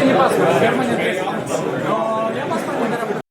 Не паспорт, перманент. Но я паспорт не доработал.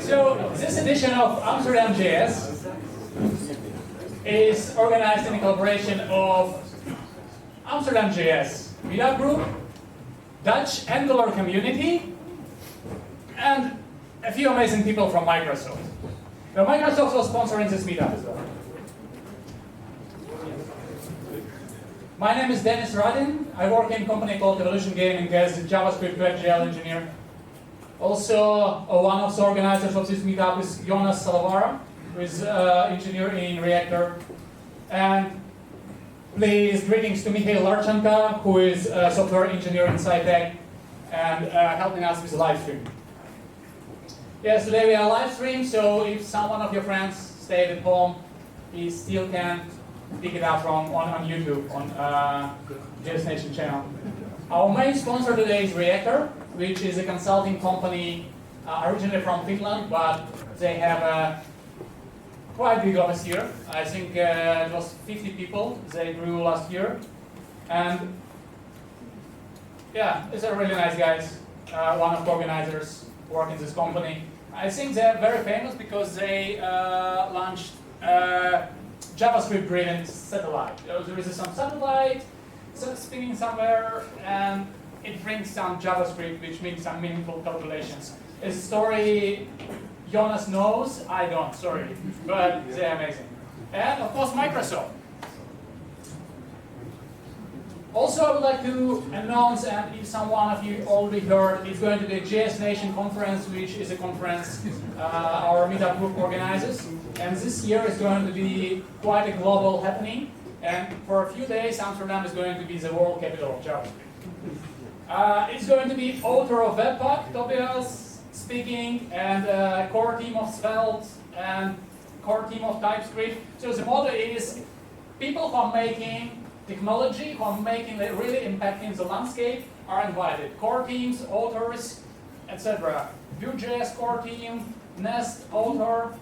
So this edition of AmsterdamJS is organized in a collaboration of AmsterdamJS Meetup Group, Dutch Angular community, and a few amazing people from Microsoft. Now, Microsoft was sponsoring this meetup as well. My name is Dennis Radin. I work in a company called Evolution Gaming as a JavaScript WebGL engineer. Also, one of the organizers of this meetup is Jonas Salavara, who is engineer in Reactor. And please, greetings to Mikhail Larchenko, who is a software engineer in SciTech and helping us with the live stream. Yes, today we are live stream, so if someone of your friends stayed at home, he still can pick it up on YouTube, on JSNation channel. Our main sponsor today is Reactor, which is a consulting company originally from Finland, but they have a quite big office here. I think it was 50 people they grew last year. And yeah, these are really nice guys. One of the organizers work in this company. I think they're very famous because they launched JavaScript-driven satellite. There is some satellite spinning somewhere, and it brings some JavaScript, which makes some meaningful calculations. It's a story Jonas knows, I don't, sorry, but they're amazing. And of course, Microsoft. Also, I would like to announce, and if someone of you already heard, it's going to be a JSNation conference, which is a conference our meetup group organizes. And this year is going to be quite a global happening. And for a few days, Amsterdam is going to be the world capital of JavaScript. It's going to be author of Webpack, Tobias, speaking, and core team of Svelte, and core team of TypeScript. So the motto is people who are making technology, who are making it really impacting the landscape are invited. Core teams, authors, etc. Vue.js core team, Nest author,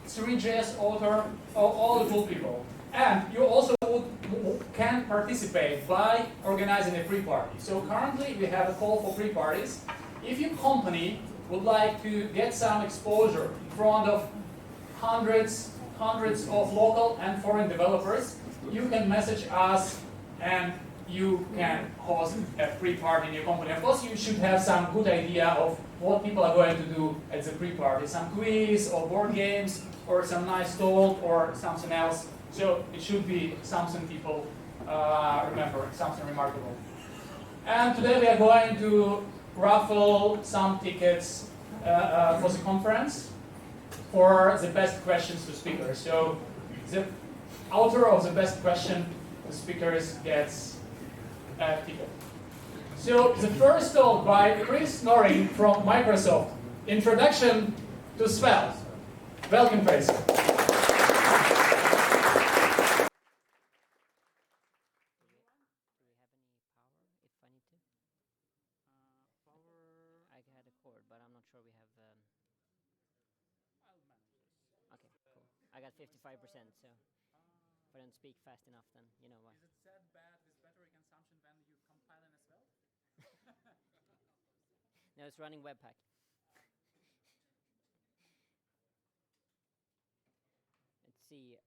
3JS author, all the cool people. And you also can participate by organizing a pre-party. So currently we have a call for pre-parties. If your company would like to get some exposure in front of hundreds of local and foreign developers, you can message us and you can host a pre-party in your company. Of course, you should have some good idea of what people are going to do at the pre-party. Some quiz or board games or some nice talk or something else. So it should be something people remember, something remarkable. And today we are going to raffle some tickets for the conference for the best questions to speakers. So the author of the best question to speakers gets a ticket. So the first talk by Chris Norring from Microsoft, Introduction to Svelte. Welcome, Chris. I got 55%, so if I don't speak fast enough, then you know why. Is it that bad with battery consumption when you compile in a Svelte? No, it's running Webpack. Let's see.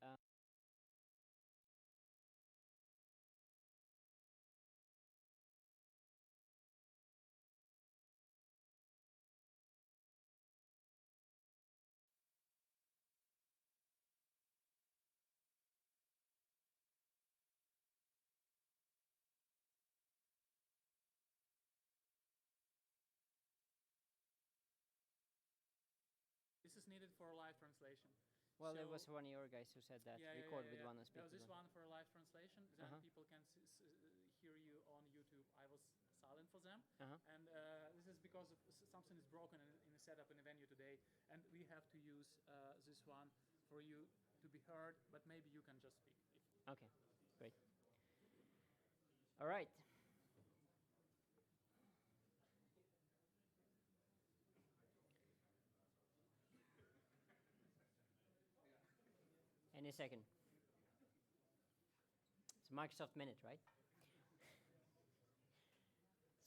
This is needed for live translation. Well, so there was one of your guys who said that. Record with one and speak no, with this one. one for live translation. Then people can hear you on YouTube. I was silent for them. And this is because of something is broken in the setup in the venue today. And we have to use this one for you to be heard, but maybe you can just speak. Okay, great. All right. Any second. It's Microsoft Minute, right?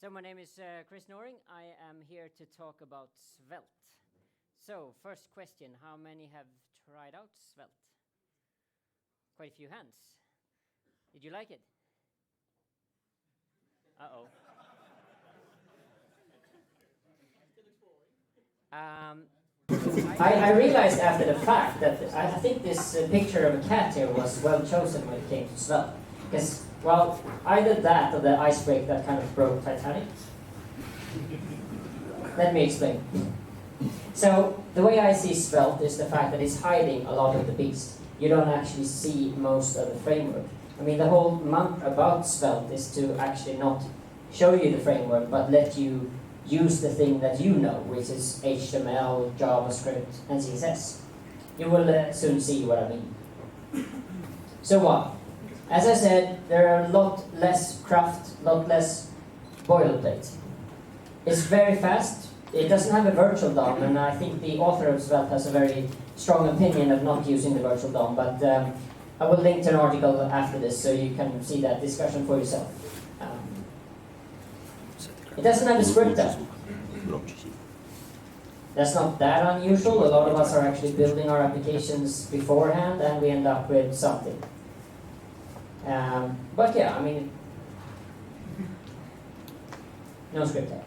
So my name is Chris Noring. I am here to talk about Svelte. So first question, how many have tried out Svelte? Quite a few hands. Did you like it? Uh-oh. I realized after the fact that I think this picture of a cat here was well chosen when it came to Svelte. Because, well, either that or the icebreaker that kind of broke Titanic. Let me explain. So, the way I see Svelte is the fact that it's hiding a lot of the beast. You don't actually see most of the framework. I mean, the whole month about Svelte is to actually not show you the framework, but let you use the thing that you know, which is HTML, JavaScript, and CSS. You will soon see what I mean. So what? As I said, there are a lot less craft, a lot less boilerplate. It's very fast. It doesn't have a virtual DOM, and I think the author of Svelte has a very strong opinion of not using the virtual DOM, but I will link to an article after this so you can see that discussion for yourself. It doesn't have a script tab. That's not that unusual. A lot of us are actually building our applications beforehand and we end up with something. But yeah, I mean, no script tab.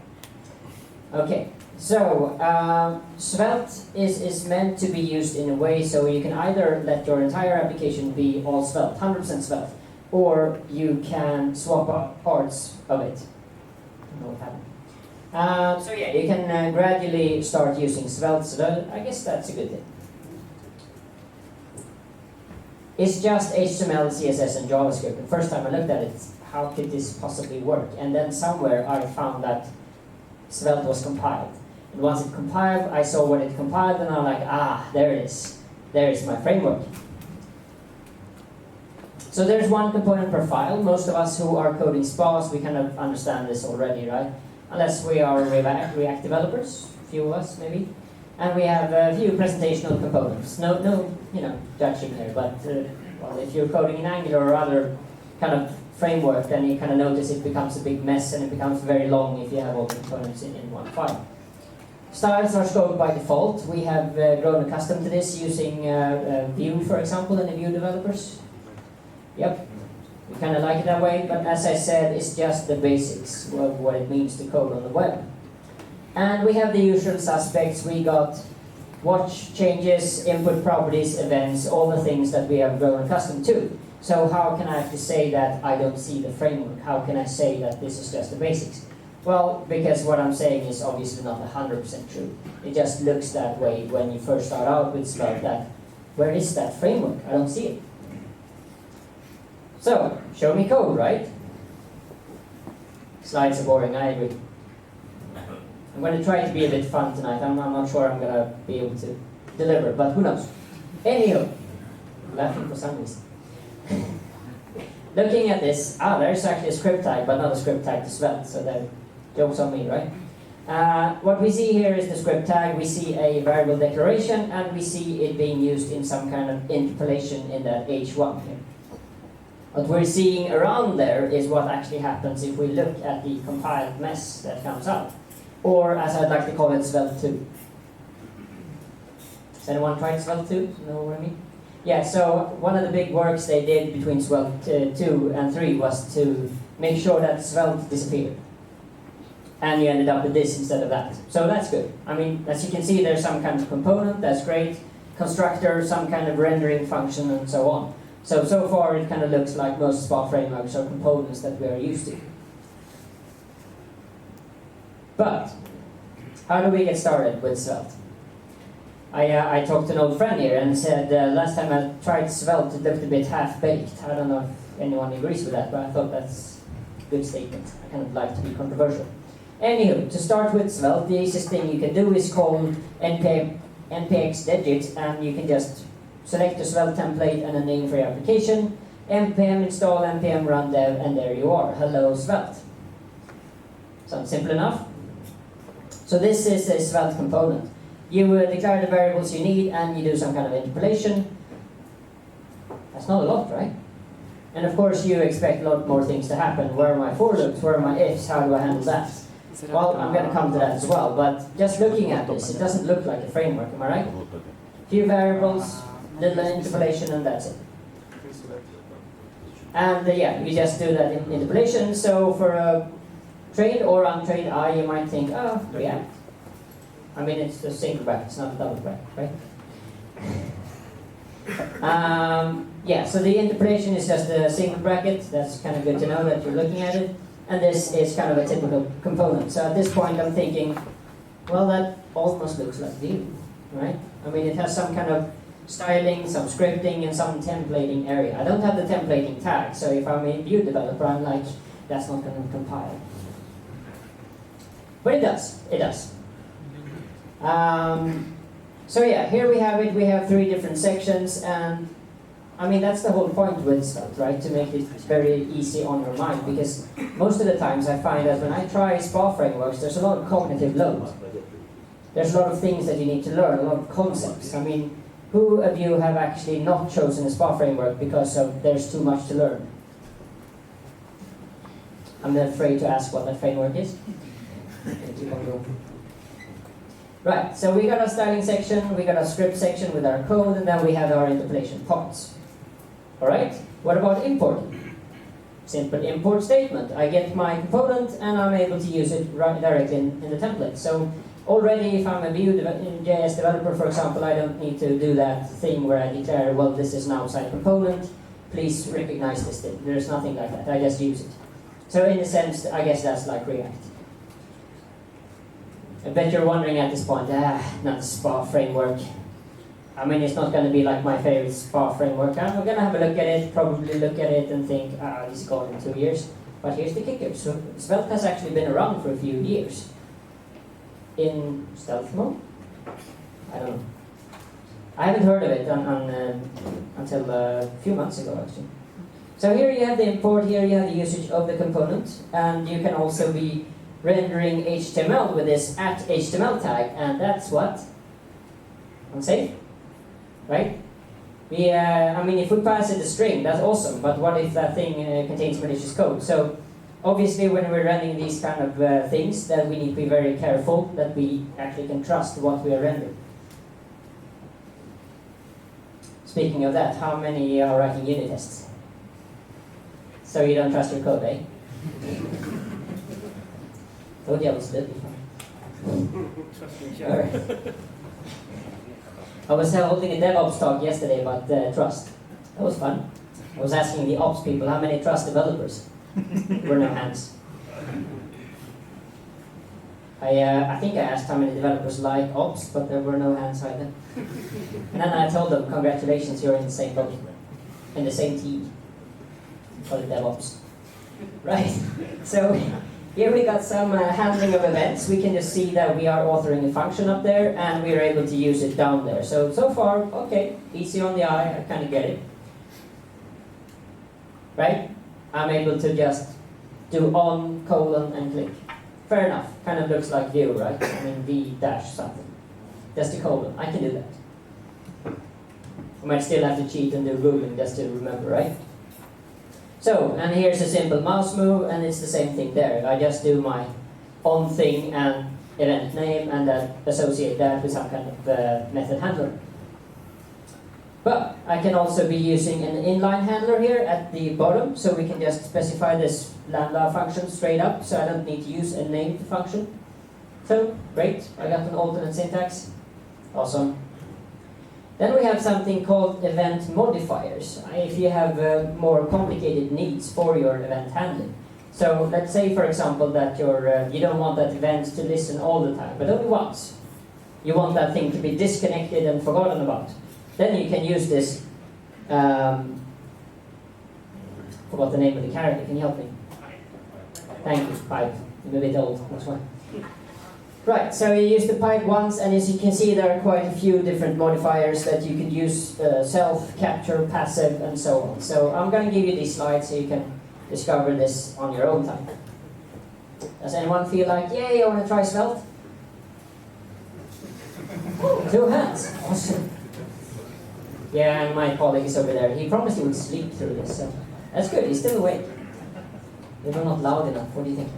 Okay, so Svelte is meant to be used in a way so you can either let your entire application be all Svelte, 100% Svelte, or you can swap out parts of it. What happened. So yeah, you can gradually start using Svelte, so I guess that's a good thing. It's just HTML, CSS, and JavaScript. The first time I looked at it, how could this possibly work? And then somewhere I found that Svelte was compiled. And once it compiled, I saw what it compiled, and I'm like, ah, there it is. There is my framework. So there's one component per file. Most of us who are coding spas, we kind of understand this already, right? Unless we are React developers, a few of us maybe. And we have a few presentational components. No, judging here, but well, if you're coding in Angular or other kind of framework, then you kind of notice it becomes a big mess and it becomes very long if you have all the components in one file. Styles are scoped by default. We have grown accustomed to this using Vue, for example, in the Vue developers. Yep, we kind of like it that way, but as I said, it's just the basics of what it means to code on the web. And we have the usual suspects. We got watch changes, input properties, events, all the things that we have grown accustomed to. So how can I actually say that I don't see the framework? How can I say that this is just the basics? Well, because what I'm saying is obviously not 100% true. It just looks that way when you first start out with Svelte, that where is that framework? I don't see it. So, show me code, right? Slides are boring, I agree. I'm going to try to be a bit fun tonight. I'm not sure I'm going to be able to deliver, but who knows? Anywho, I'm laughing for some reason. Looking at this, there's actually a script tag, but not a script tag to Svelte, so that joke's on me, right? What we see here is the script tag. We see a variable declaration, and we see it being used in some kind of interpolation in that H1 here. What we're seeing around there is what actually happens if we look at the compiled mess that comes out. Or, as I'd like to call it, Svelte 2. Has anyone tried Svelte 2? Know what I mean? Yeah, so one of the big works they did between Svelte 2 and 3 was to make sure that Svelte disappeared. And you ended up with this instead of that. So that's good. I mean, as you can see, there's some kind of component, that's great. Constructor, some kind of rendering function, and so on. So far it kind of looks like most SPA frameworks are components that we are used to. But, how do we get started with Svelte? I talked to an old friend here and said last time I tried Svelte it looked a bit half-baked. I don't know if anyone agrees with that, but I thought that's a good statement. I kind of like to be controversial. Anywho, to start with Svelte, the easiest thing you can do is call npx digit, and you can just select a Svelte template and a name for your application, npm install, npm run dev, and there you are. Hello, Svelte. Sounds simple enough? So this is a Svelte component. You declare the variables you need, and you do some kind of interpolation. That's not a lot, right? And of course you expect a lot more things to happen. Where are my for loops? Where are my ifs? How do I handle that? Well, I'm going to come to that as well, but just looking at this, it doesn't look like a framework, am I right? Few variables, little interpolation, and that's it. And yeah, you just do that in interpolation. So for a trained or untrained eye, you might think, oh, React. I mean, it's a single bracket, it's not a double bracket, right? Yeah, so the interpolation is just a single bracket. That's kind of good to know that you're looking at it. And this is kind of a typical component. So at this point, I'm thinking, well, that almost looks like Vue, right? I mean, it has some kind of styling, some scripting, and some templating area. I don't have the templating tag, so if I'm a Vue developer, I'm like, that's not going to compile. But it does. It does. So yeah, here we have it. We have 3 different sections, and I mean, that's the whole point with Svelte, right? To make it very easy on your mind, because most of the times I find that when I try SPA frameworks, there's a lot of cognitive load. There's a lot of things that you need to learn, a lot of concepts. I mean, who of you have actually not chosen a SPA framework because there's too much to learn? I'm not afraid to ask what that framework is. Keep on going. Right, so we got our styling section, we got our script section with our code, and then we have our interpolation parts. Alright, what about importing? Simple import statement. I get my component and I'm able to use it right directly in the template. So already if I'm a Vue.js developer, for example, I don't need to do that thing where I declare, well, this is an outside component, please recognize this thing. There's nothing like that, I just use it. So in a sense, I guess that's like React. I bet you're wondering at this point, not the SPA framework. I mean, it's not going to be like my favorite SPA framework. I'm going to have a look at it, probably look at it and think, this is gone in 2 years. But here's the kicker. So Svelte has actually been around for a few years. In stealth mode? I don't know. I haven't heard of it until a few months ago, actually. So here you have the import, here you have the usage of the component, and you can also be rendering HTML with this @HTML tag, and that's what? Unsafe, right? I mean, if we pass it a string, that's awesome, but what if that thing contains malicious code? So obviously when we're running these kind of things, that we need to be very careful that we actually can trust what we are rendering. Speaking of that, how many are writing unit tests? So you don't trust your code, eh? Told you I was little. Sure. I was holding a DevOps talk yesterday about trust. That was fun. I was asking the ops people, how many trust developers? There were no hands. I think I asked how many developers like ops, but there were no hands either. And then I told them, congratulations, you're in the same boat, in the same team for the DevOps. Right? So here we got some handling of events. We can just see that we are authoring a function up there, and we are able to use it down there. So far, okay, easy on the eye, I kind of get it. Right? I'm able to just do on, colon, and click. Fair enough, kind of looks like Vue, right? I mean, V dash something. Just a colon, I can do that. I might still have to cheat and do ruling just to remember, right? So, and here's a simple mouse move, and it's the same thing there. I just do my on thing and event name, and then associate that with some kind of method handler. But I can also be using an inline handler here at the bottom, so we can just specify this lambda function straight up, so I don't need to use a named function. So, great, I got an alternate syntax. Awesome. Then we have something called event modifiers, if you have more complicated needs for your event handling. So let's say, for example, that you don't want that event to listen all the time, but only once. You want that thing to be disconnected and forgotten about. Then you can use this, forgot the name of the character, can you help me? Thank you, pipe. I'm a bit old, that's why. Right, so you use the pipe once, and as you can see, there are quite a few different modifiers that you can use, self, capture, passive, and so on. So I'm going to give you these slides so you can discover this on your own time. Does anyone feel like, yay, I want to try Svelte? 2 hands, awesome. Yeah, and my colleague is over there. He promised he would sleep through this, so That's good, he's still awake. Maybe I'm not loud enough, what do you think?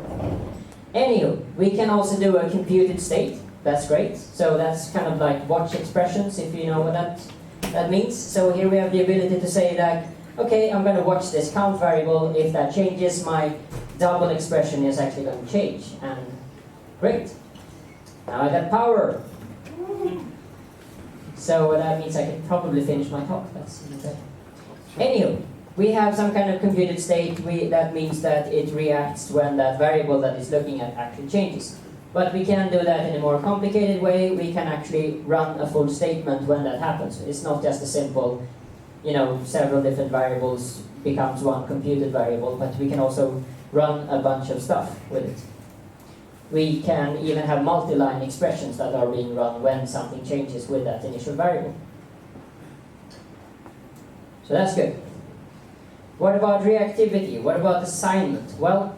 Anywho, we can also do a computed state. That's great. So that's kind of like watch expressions, if you know what that means. So here we have the ability to say that, okay, I'm going to watch this count variable. If that changes, my double expression is actually going to change. And great. Now I got power. So that means I can probably finish my talk. That's okay. Anywho, we have some kind of computed state. That means that it reacts when that variable that it's looking at actually changes. But we can do that in a more complicated way. We can actually run a full statement when that happens. It's not just a simple, several different variables becomes one computed variable, but we can also run a bunch of stuff with it. We can even have multi-line expressions that are being run when something changes with that initial variable. So that's good. What about reactivity? What about assignment? Well,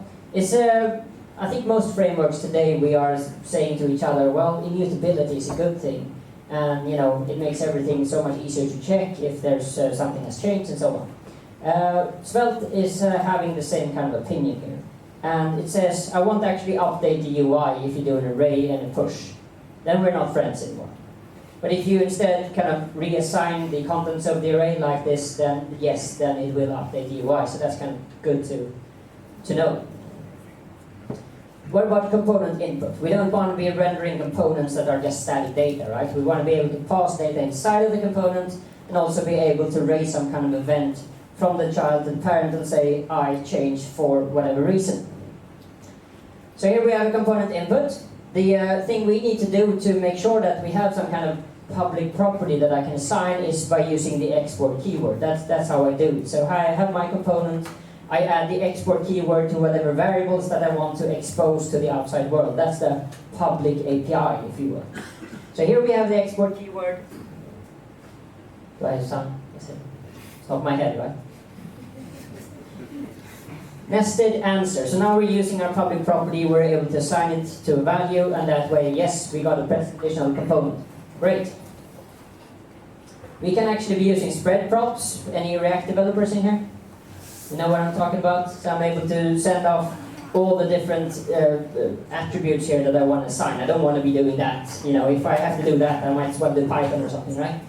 I think most frameworks today we are saying to each other, well, immutability is a good thing, and it makes everything so much easier to check if there's something has changed and so on. Svelte is having the same kind of opinion here, and it says, I won't actually update the UI if you do an array and a push. Then we're not friends anymore. But if you instead kind of reassign the contents of the array like this, then yes, then it will update the UI. So that's kind of good to know. What about component input? We don't want to be rendering components that are just static data, right? We want to be able to pass data inside of the component and also be able to raise some kind of event from the child to the parent and say, I change for whatever reason. So here we have a component input. The thing we need to do to make sure that we have some kind of public property that I can assign is by using the export keyword. That's how I do it. So I have my component. I add the export keyword to whatever variables that I want to expose to the outside world. That's the public API, if you will. So here we have the export keyword. Do I have some? It's not my head, right? Nested answer. So now we're using our public property. We're able to assign it to a value, and that way, yes, we got a presentational component. Great. We can actually be using spread props. Any React developers in here? You know what I'm talking about? So I'm able to send off all the different attributes here that I want to assign. I don't want to be doing that. If I have to do that, I might as well do Python or something, right?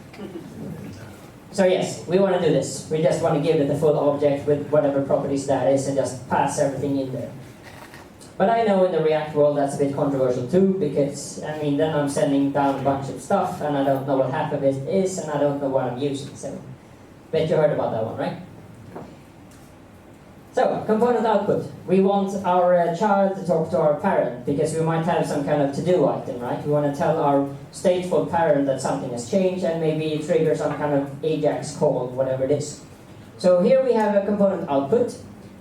So yes, we want to do this. We just want to give it a full object with whatever properties that is and just pass everything in there. But I know in the React world that's a bit controversial too, because then I'm sending down a bunch of stuff and I don't know what half of it is and I don't know what I'm using. So, bet you heard about that one, right? So, component output. We want our child to talk to our parent because we might have some kind of to-do item, right? We want to tell our stateful parent that something has changed and maybe trigger some kind of AJAX call, whatever it is. So here we have a component output.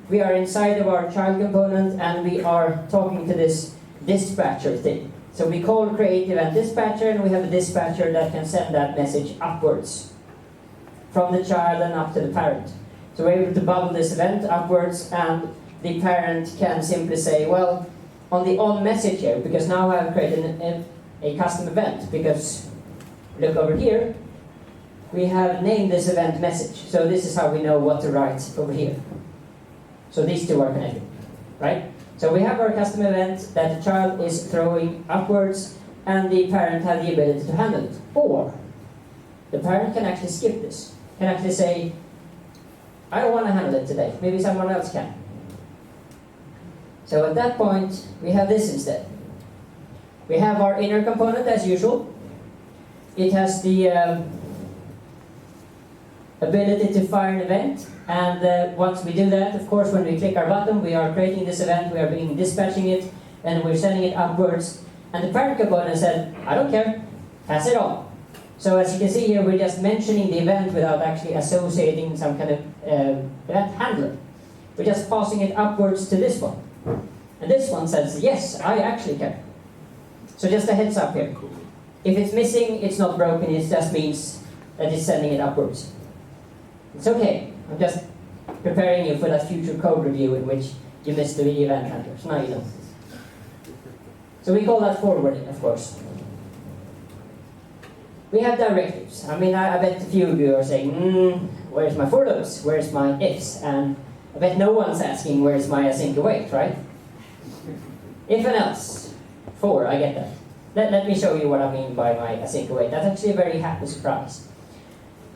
We are inside of our child component and we are talking to this dispatcher thing. So we call create event dispatcher and we have a dispatcher that can send that message upwards from the child and up to the parent. So we're able to bubble this event upwards and the parent can simply say, well, on the on message here, because now I've created a custom event, because look over here, we have named this event message. So this is how we know what to write over here. So these two are connected, right? So we have our custom event that the child is throwing upwards and the parent has the ability to handle it. Or the parent can actually skip this, can actually say, I don't want to handle it today. Maybe someone else can. So at that point, we have this instead. We have our inner component as usual. It has the ability to fire an event. And once we do that, of course, when we click our button, we are creating this event, we are dispatching it, and we're sending it upwards. And the parent component said, I don't care, pass it on. So as you can see here, we're just mentioning the event without actually associating some kind of event handler. We're just passing it upwards to this one. And this one says, yes, I actually care. So just a heads up here. If it's missing, it's not broken, it just means that it's sending it upwards. It's okay. I'm just preparing you for that future code review in which you missed the event handler. So now you know. So we call that forwarding, of course. We have directives. I bet a few of you are saying, where's my for loops? Where's my ifs? And I bet no one's asking where's my async await, right? If and else. 4, I get that. Let me show you what I mean by my async await. That's actually a very happy surprise.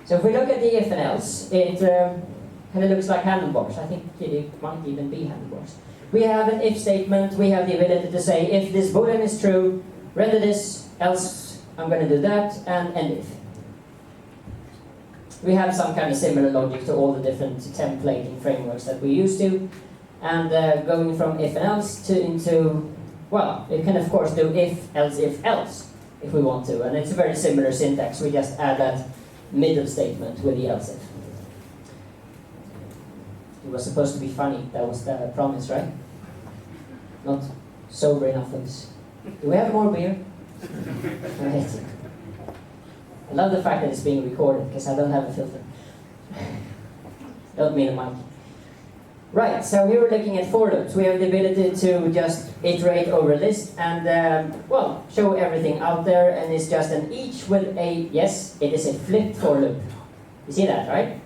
So if we look at the if and else, it kind of looks like handlebars. I think it might even be handlebars. We have an if statement. We have the ability to say if this boolean is true, render this, else I'm going to do that, and end if. We have some kind of similar logic to all the different templating frameworks that we used to. And going from if and else into, well, you can of course do if, else, if we want to. And it's a very similar syntax. We just add that middle statement with the else if. It was supposed to be funny. That was the promise, right? Not sober enough for this. Do we have more beer? Right. I love the fact that it's being recorded because I don't have a filter. Don't mean a mic. Right, so here we're looking at for loops. We have the ability to just iterate over a list and, well, show everything out there, and it's just an each with a, yes, it is a flipped for loop. You see that, right?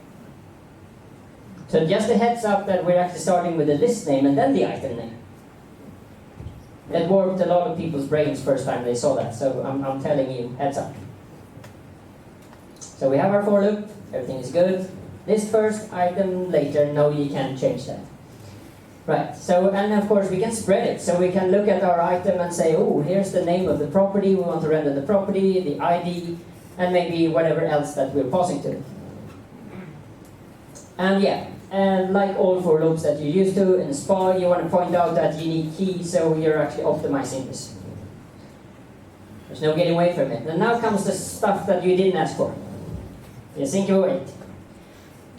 So just a heads up that we're actually starting with the list name and then the item name. That warped a lot of people's brains first time they saw that, so I'm telling you, heads up. So we have our for loop, everything is good. List first, item later, no, you can't change that. Right, so, and of course we can spread it. So we can look at our item and say, oh, here's the name of the property, we want to render the property, the ID, and maybe whatever else that we're passing to it. And yeah, and like all for loops that you're used to in SPA, you want to point out that unique key, so you're actually optimizing this. There's no getting away from it. And now comes the stuff that you didn't ask for. The async await.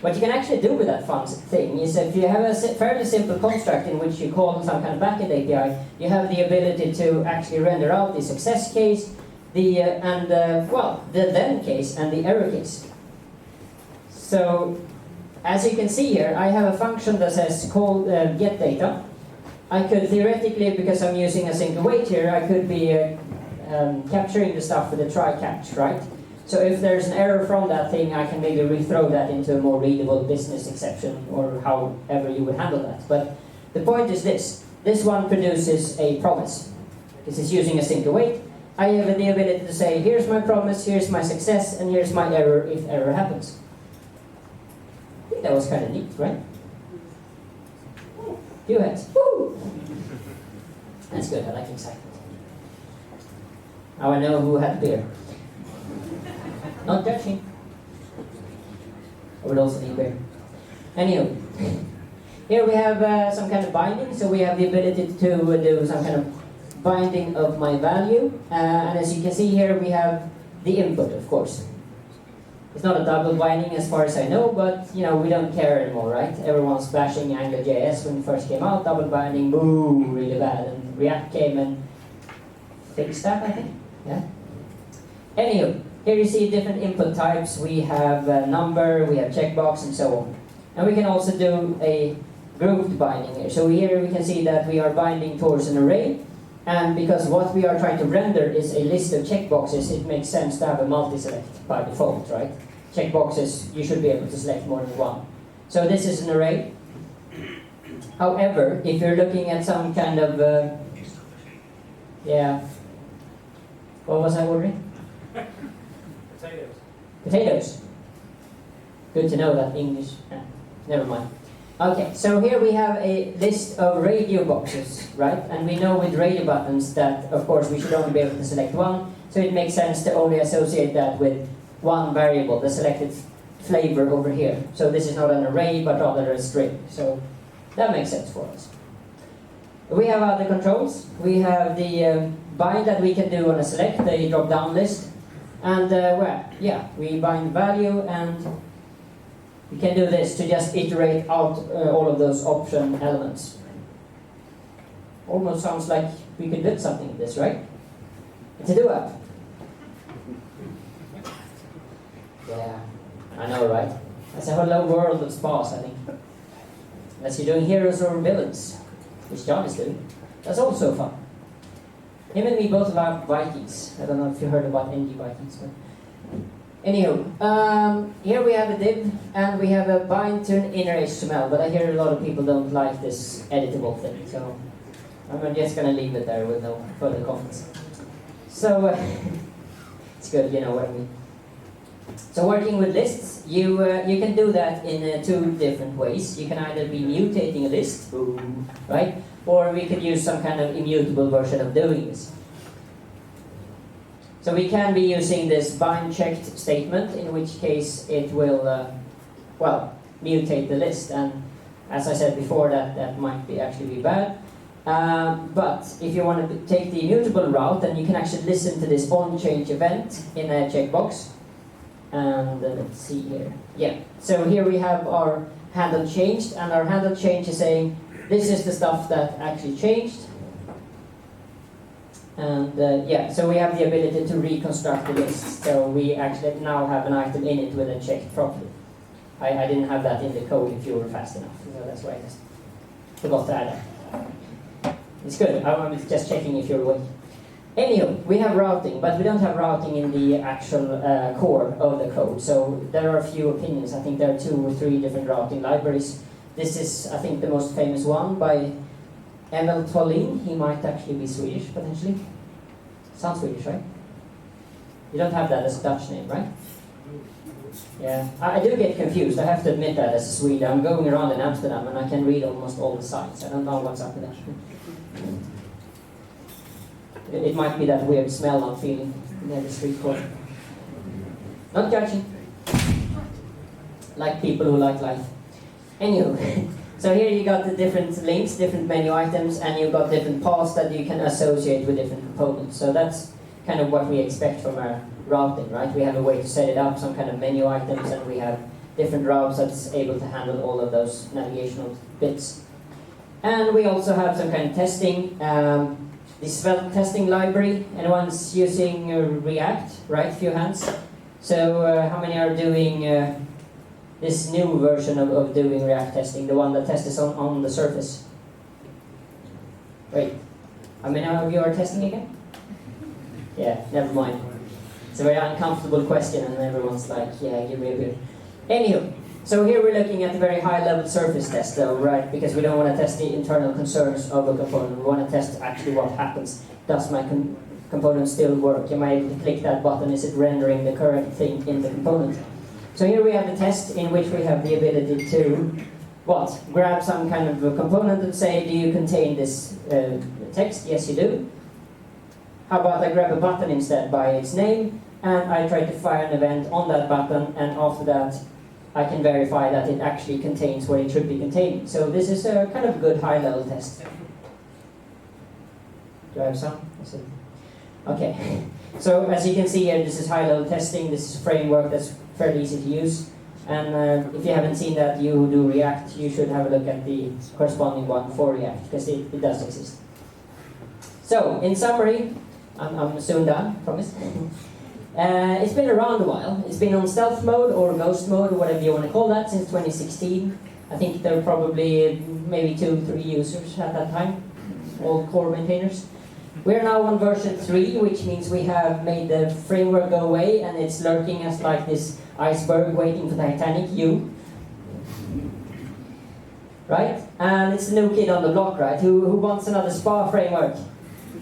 What you can actually do with that fun thing is if you have a fairly simple construct in which you call some kind of backend API, you have the ability to actually render out the success case, the then case and the error case. So, as you can see here, I have a function that says call get data. I could theoretically, because I'm using async await here, I could be capturing the stuff with a try catch, right? So if there's an error from that thing, I can maybe rethrow that into a more readable business exception, or however you would handle that. But the point is this. This one produces a promise. This is using async await. I have the ability to say, here's my promise, here's my success, and here's my error if error happens. I think that was kind of neat, right? Few heads. Woo! That's good, I like excitement. Now I know who had beer. Not judging. I would also need beer. Anyway, here we have some kind of binding. So we have the ability to do some kind of binding of my value. And as you can see here, we have the input, of course. It's not a double binding as far as I know, but you know, we don't care anymore, right? Everyone's bashing AngularJS when it first came out. Double binding, boo, really bad. And React came and fixed that, I think. Yeah. Anywho. Here you see different input types. We have a number, we have checkbox, and so on. And we can also do a grouped binding here. So here we can see that we are binding towards an array. And because what we are trying to render is a list of checkboxes, it makes sense to have a multi-select by default, right? Checkboxes, you should be able to select more than one. So this is an array. However, if you're looking at some kind of, what was I ordering? Potatoes. Good to know that English. Never mind. Okay, so here we have a list of radio boxes, right? And we know with radio buttons that, of course, we should only be able to select one. So it makes sense to only associate that with one variable, the selected flavor over here. So this is not an array, but rather a string. So that makes sense for us. We have other controls. We have the bind that we can do on a select, the drop-down list. And we bind value, and we can do this to just iterate out all of those option elements. Almost sounds like we could build something with this, right? It's a do-up. Yeah, I know, right? That's a whole world of spas, I think. Unless you're doing heroes or villains, which John is doing. That's also fun. Him and me both love Vikings. I don't know if you heard about NG Vikings, but Anywho, here we have a div, and we have a bind to an inner HTML, but I hear a lot of people don't like this editable thing, so I'm just going to leave it there with no further comments. So, it's good, you know what I mean. So working with lists, you can do that in two different ways. You can either be mutating a list, right? Or we could use some kind of immutable version of doing this. So we can be using this bind checked statement, in which case it will, well, mutate the list. And as I said before, that might actually be bad. But if you want to take the immutable route, then you can actually listen to this onChange event in a checkbox. And let's see here. Yeah, so here we have our handle changed, and our handle change is saying this is the stuff that actually changed. And yeah, so we have the ability to reconstruct the list. So we actually now have an item in it with it checked properly. I didn't have that in the code if you were fast enough, so that's why I just forgot to add that. It's good, I'm just checking if you're awake. Anywho, we have routing, but we don't have routing in the actual core of the code. So there are a few opinions. I think there are 2 or 3 different routing libraries. This is, I think, the most famous one by Emil Tollin. He might actually be Swedish, potentially. Sounds Swedish, right? You don't have that as a Dutch name, right? Yeah, I do get confused. I have to admit that as a Swede. I'm going around in Amsterdam and I can read almost all the sites. I don't know what's up with that. It might be that weird smell I'm feeling near the street corner. Not judging. Like people who like life. Anywho, so here you got the different links, different menu items, and you've got different paths that you can associate with different components. So that's kind of what we expect from our routing, right? We have a way to set it up, some kind of menu items, and we have different routes that's able to handle all of those navigational bits. And we also have some kind of testing. The Svelte testing library. Anyone's using React, right? Few hands. So how many are doing this new version of doing React testing, the one that tests on the surface? Wait, how many of you are testing again? Yeah, never mind. It's a very uncomfortable question and everyone's like, yeah, give me a beer. Anywho, so here we're looking at a very high-level surface test though, right? Because we don't want to test the internal concerns of a component. We want to test actually what happens. Does my component still work? Am I able to click that button? Is it rendering the correct thing in the component? So here we have the test in which we have the ability to, what? Grab some kind of a component and say, do you contain this text? Yes, you do. How about I grab a button instead by its name, and I try to fire an event on that button, and after that, I can verify that it actually contains what it should be containing. So this is a kind of good high-level test. Do I have some? Okay. So as you can see here, this is high-level testing. This is a framework that's fairly easy to use. And if you haven't seen that, you who do React, you should have a look at the corresponding one for React, because it does exist. So, in summary, I'm soon done, promise. It's been around a while. It's been on stealth mode or ghost mode, or whatever you want to call that, since 2016. I think there were probably maybe 2-3 users at that time, all core maintainers. We're now on version 3, which means we have made the framework go away, and it's lurking as like this iceberg waiting for Titanic, you. Right? And it's the new kid on the block, right? Who wants another spa framework?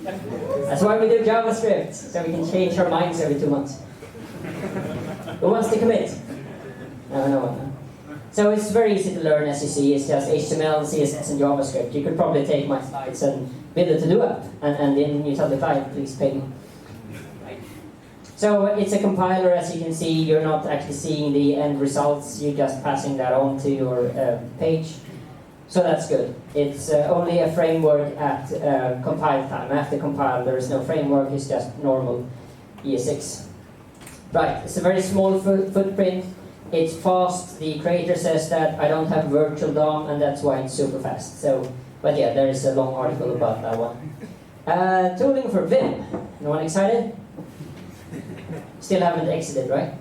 That's why we do JavaScript, so we can change our minds every 2 months. Who wants to commit? No one. So it's very easy to learn, as you see. It's just HTML, CSS, and JavaScript. You could probably take my slides and build it to do it, and then you tell the client, please pay me. So it's a compiler, as you can see. You're not actually seeing the end results. You're just passing that on to your page. So that's good. It's only a framework at compile time. After compile, there is no framework. It's just normal ES6. Right, it's a very small footprint. It's fast. The creator says that I don't have virtual DOM, and that's why it's super fast. So, but yeah, there is a long article about that one. Tooling for Vim. Anyone excited? Still haven't exited, right?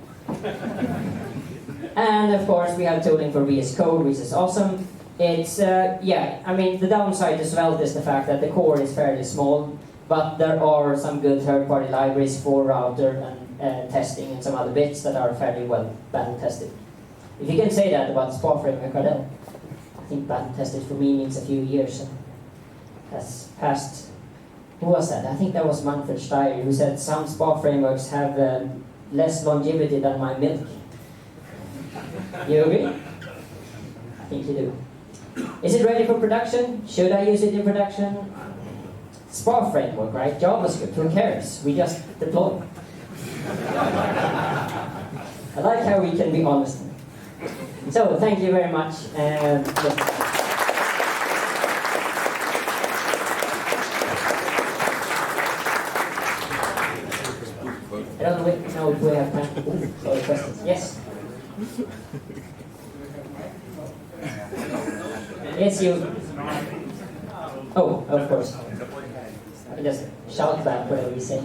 And of course, we have tooling for VS Code, which is awesome. It's, yeah, I mean, the downside to Svelte is the fact that the core is fairly small, but there are some good third-party libraries for router testing and some other bits that are fairly well battle tested. If you can say that about the SPA framework, Ardell, I think battle tested for me means a few years. So that's past. Who was that? I think that was Manfred Steyer who said some SPA frameworks have less longevity than my milk. You agree? I think you do. Is it ready for production? Should I use it in production? SPA framework, right? JavaScript, who cares? We just deploy. I like how we can be honest. So, thank you very much. Yes. I don't know if we have time for questions. Yes? Yes, you. Oh, of course. I just shout back whatever we say.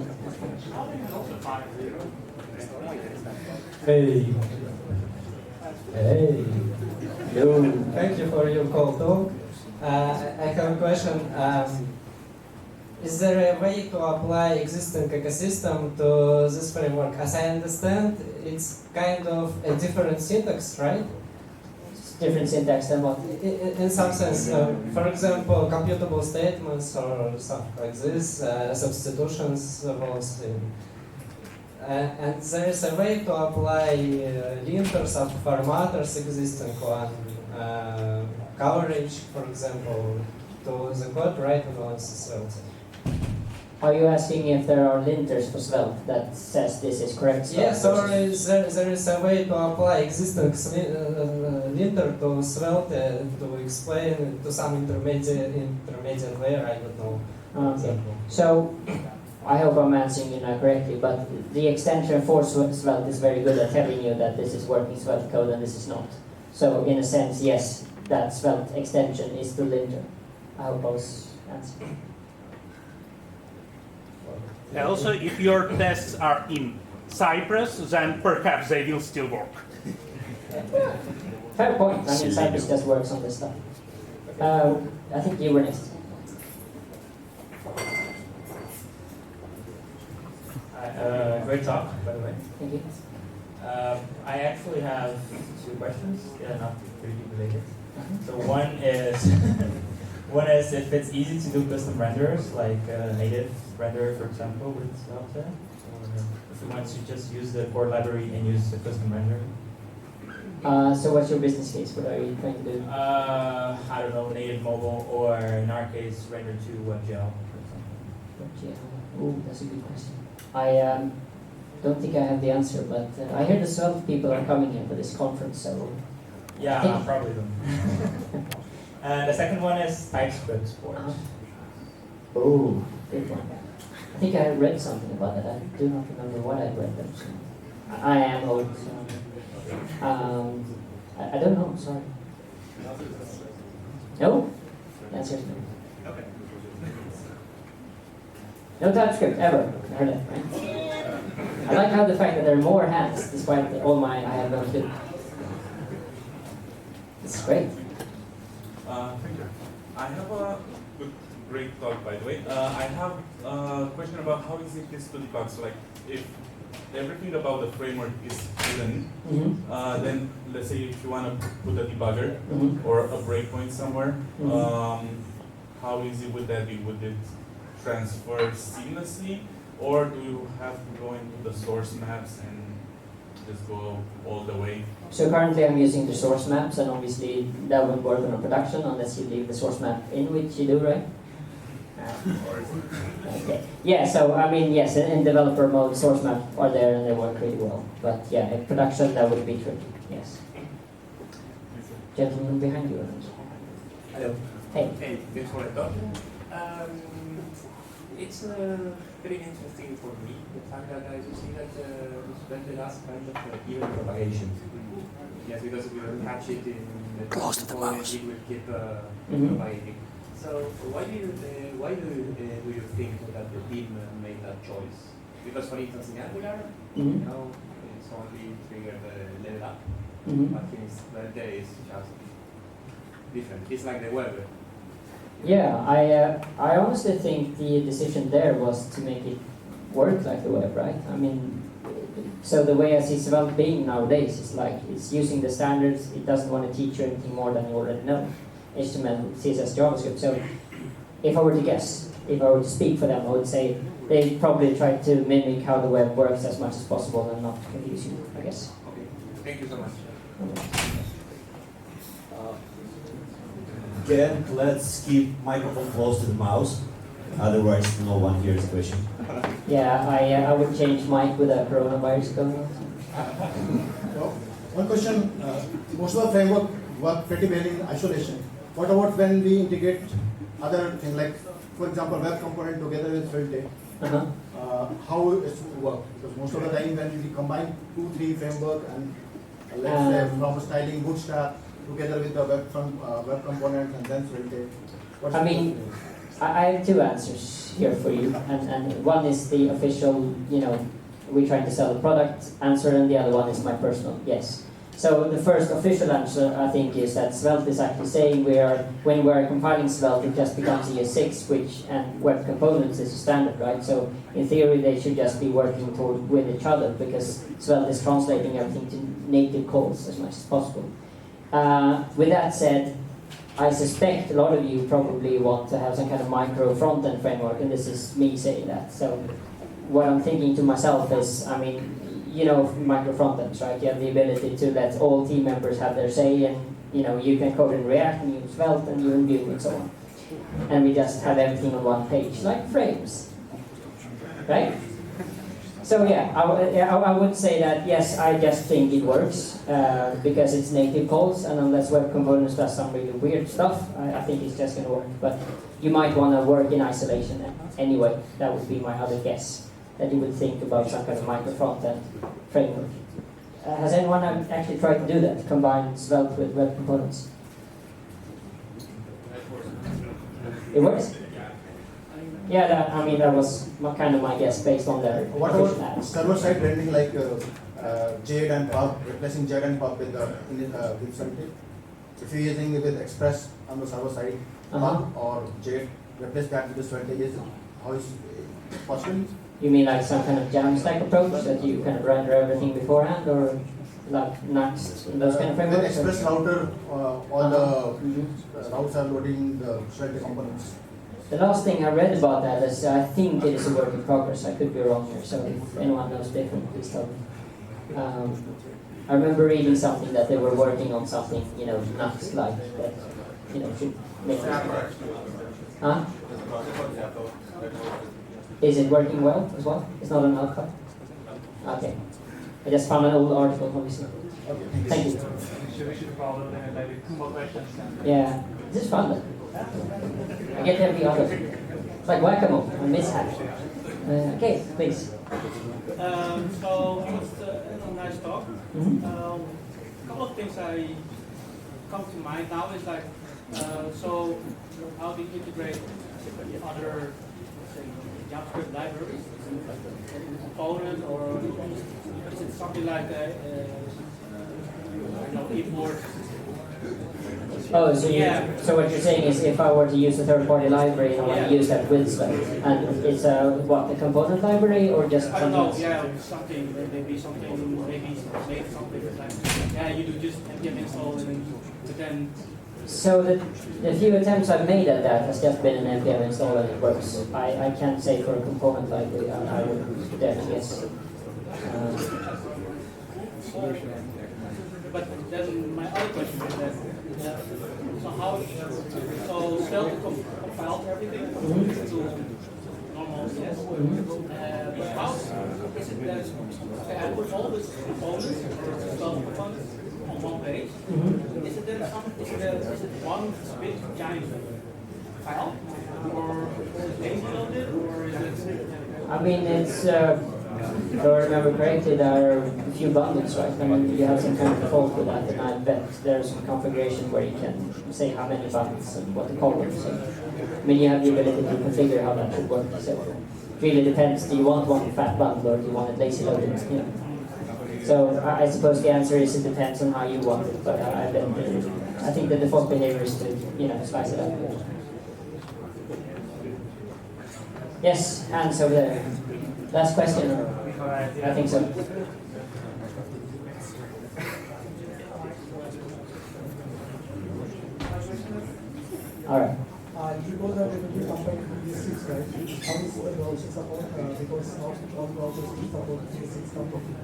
Hey. Hey. Hello. Thank you for your call talk. I have a question. Is there a way to apply existing ecosystem to this framework? As I understand, it's kind of a different syntax, right? Different syntax than what? In some sense, for example, computable statements or something like this, substitutions mostly. And there is a way to apply linters of formatters existing one, coverage, for example, to the code right on Svelte. Are you asking if there are linters for Svelte that says this is correct? Yes, or there is a way to apply existing linter to Svelte to explain to some intermediate layer, I don't know. Okay. So, I hope I'm answering you now correctly, but the extension for Svelte is very good at telling you that this is working Svelte code and this is not. So, in a sense, yes, that Svelte extension is the linter. I hope I was answering. Also, if your tests are in Cypress, then perhaps they will still work. Fair point. I mean, Cypress just works on this stuff. I think you were next. Great talk, by the way. Thank you. I actually have two questions. They're not really related. So one is if it's easy to do custom renders, like native render, for example, with Svelte, or if we want to just use the core library and use the custom render. So what's your business case? What are you trying to do? I don't know, native mobile, or in our case, render to WebGL, for example. WebGL. Oh, that's a good question. I don't think I have the answer, but I hear the Svelte people are coming here for this conference, so... Yeah, probably them. And the second one is TypeScript support. Oh, good one. I think I read something about that. I do not remember what I read. Them, so. I am old, so... I don't know, sorry. No? The answer is no. Okay. No TypeScript, ever. I heard that, right? I like how the fact that there are more hands, despite all my, I have no clue. It's great. Thank you. I have a great talk, by the way. I have a question about how easy it is to debug. So, like, if everything about the framework is hidden, then let's say if you want to put a debugger or a breakpoint somewhere, how easy would that be? Would it transfer seamlessly, or do you have to go into the source maps and just go all the way? So currently I'm using the source maps, and obviously that won't work on a production unless you leave the source map in, which you do, right? Okay. Yeah, so I mean, yes, in developer mode, source maps are there and they work really well. But yeah, in production that would be tricky, yes. Gentleman behind you, I think. Hello. Hey. Hey, thanks for the talk. It's very interesting for me, the fact that I see that Svelte does kind of event propagation. Yes, because if you don't catch it in the Close to the mouse. it will keep propagating. So why do you think that the team made that choice? Because for instance in Angular, you know, it's only triggered level up, but in Svelte is just different. It's like the web. Yeah, I honestly think the decision there was to make it work like the web, right? I mean, So the way I see Svelte being nowadays is like it's using the standards. It doesn't want to teach you anything more than you already know. HTML, CSS, JavaScript. So if I were to guess, if I were to speak for them, I would say they probably try to mimic how the web works as much as possible and not confuse you, I guess. Okay. Thank you so much. Again, let's keep microphone close to the mouse, otherwise no one hears the question. Yeah, I would change mic with a coronavirus going on. So, one question, most of the framework work pretty well in isolation. What about when we integrate other things like, for example, web component together with Svelte? How it work? Because most of the time when we combine 2-3 framework and let's say from styling Bootstrap together with the web components and then Svelte. I mean, I have two answers here for you, and one is the official, we're trying to sell the product answer, and the other one is my personal yes. So the first official answer, I think, is that Svelte is actually saying when we're compiling Svelte, it just becomes ES6, and web components is a standard, right? So in theory, they should just be working with each other, because Svelte is translating everything to native calls as much as possible. With that said, I suspect a lot of you probably want to have some kind of micro front-end framework, and this is me saying that. So what I'm thinking to myself is, micro front-ends, right? You have the ability to let all team members have their say, and you can code in React and use Svelte and you in Vue and so on. And we just have everything on one page, like frames, right? So yeah, I would say that yes, I just think it works because it's native calls, and unless web components does some really weird stuff, I think it's just going to work. But you might want to work in isolation anyway. That would be my other guess, that you would think about some kind of micro front-end framework. Has anyone actually tried to do that, combine Svelte with web components? It works? Yeah, that was kind of my guess based on their What official about ads. server-side rendering like Jade and Pub, replacing Jade and Pub with Svelte? If you're using it with Express on the server side, Pub or Jade, replace that with the Svelte, how is it possible? You mean like some kind of Jamstack approach that you kind of render everything beforehand, or like Next, those kind of With frameworks? Express router, all the routes are loading the Svelte components. The last thing I read about that is I think it is a work in progress. I could be wrong here, so if anyone knows different, please tell me. I remember reading something that they were working on something, Next like that, should make it. Huh? Is it working well as well? It's not an outcome? Okay. I just found an old article, obviously. Thank you. We should probably limit maybe 2 more questions. Yeah, this is fun though. I get every other. It's like whack-a-mole, a mishap. Okay, please. So it was a nice talk. A couple of things I come to mind now is like, so how do you integrate other, say, JavaScript libraries, component, or is it something like import? Oh, so Yeah. so what you're saying is if I were to use a third-party library and I want to use that with Svelte, and it's a component library or just I something don't know, else? yeah, maybe make something like, you do just npm install but then. So the few attempts I've made at that has just been an npm install and it works. I can't say for a component library, I would dare to guess. But then my other question is that, so Svelte compiled everything to normal CS, but how is it that, okay, I put all these components, or Svelte components, on one page, is it then is it one big giant file, or is it lazy loaded, or is it? I mean, it's, if I remember correctly, there are a few bundles, right? I mean, you have some kind of default with that, and I bet there's some configuration where you can say how many bundles and what the columns. So, I mean, you have the ability to configure how that should work. So it really depends. Do you want one fat bundle or do you want it lazy loaded? So I suppose the answer is it depends on how you want it. But I think the default behavior is to slice it up. Yes, hands over there. Last question. Right, I think so. All right. You know that it will be compared to TS6, right? How is the browser support? Because not all browsers will support TS6 completely.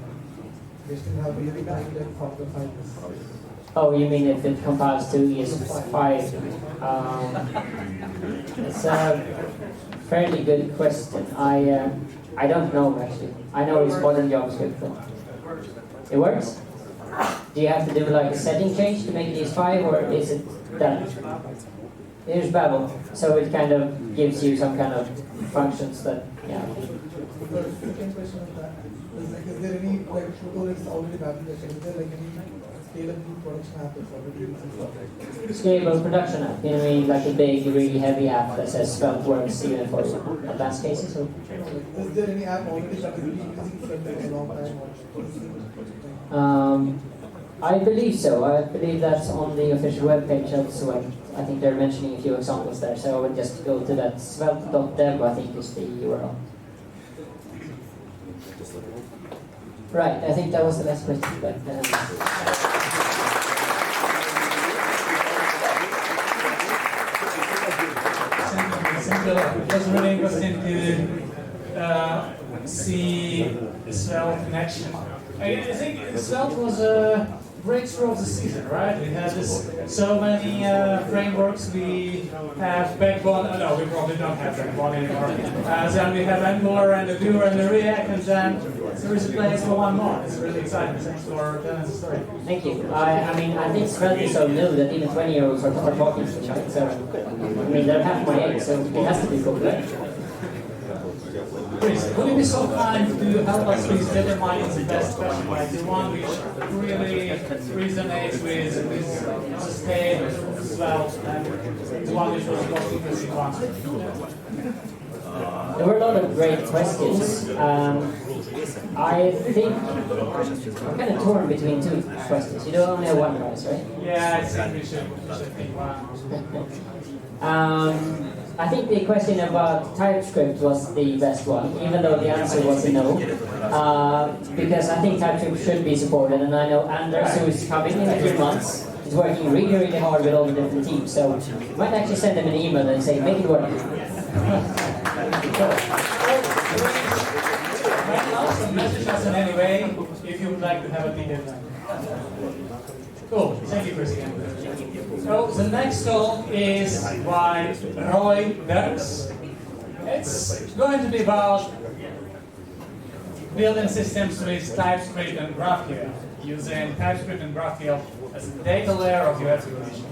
They still have really time left for the files. Oh, you mean if it compiles to ES5? It's a fairly good question. I don't know actually. I know it's modern JavaScript. But it works? Do you have to do like a setting change to make it ES5, or is it done? Here's Babel, so it kind of gives you some kind of functions that, yeah. The second question is that, is there any like tutorials already Babel? Is there like any scalable production app that's already using? Scalable production app, you know, mean like a big, really heavy app that says Svelte works even for advanced cases? Or? Is there any app already that is using Svelte for a long time? I believe so. I believe that's on the official webpage also. I think they're mentioning a few examples there, so I would just go to that svelte.dev, I think is the URL. Right, I think that was the last question. But, Simple. It was really interesting to see Svelte in action. I think Svelte was a breakthrough of the season, right? We had so many frameworks. We have Backbone. No, we probably don't have Backbone anymore. Then we have Angular and the Vue and the React, and then there is a place for one more. It's really exciting. Thanks for telling us the story. Thank you. I mean, I think Svelte is so new that even 20-year-olds are talking to it. So, I mean, they're half my age, so it has to be cool, right? Chris, would you be so kind to help us please determine the best question, like the one which really resonates with the state of Svelte and the one which was most interesting to answer? There were a lot of great questions. I think I'm kind of torn between two questions. You don't only have one prize, right? Yeah, I think we should think one. I think the question about TypeScript was the best one, even though the answer was no. Because I think TypeScript should be supported, and I know Anders, who is coming in a few months, is working really, really hard with all the different teams. So you might actually send them an email and say, make it work. Message us in any way if you would like to have a detailed line. Cool, thank you, Chris again. So the next talk is by Roy Derks. It's going to be about building systems with TypeScript and GraphQL, using TypeScript and GraphQL as a data layer of your application.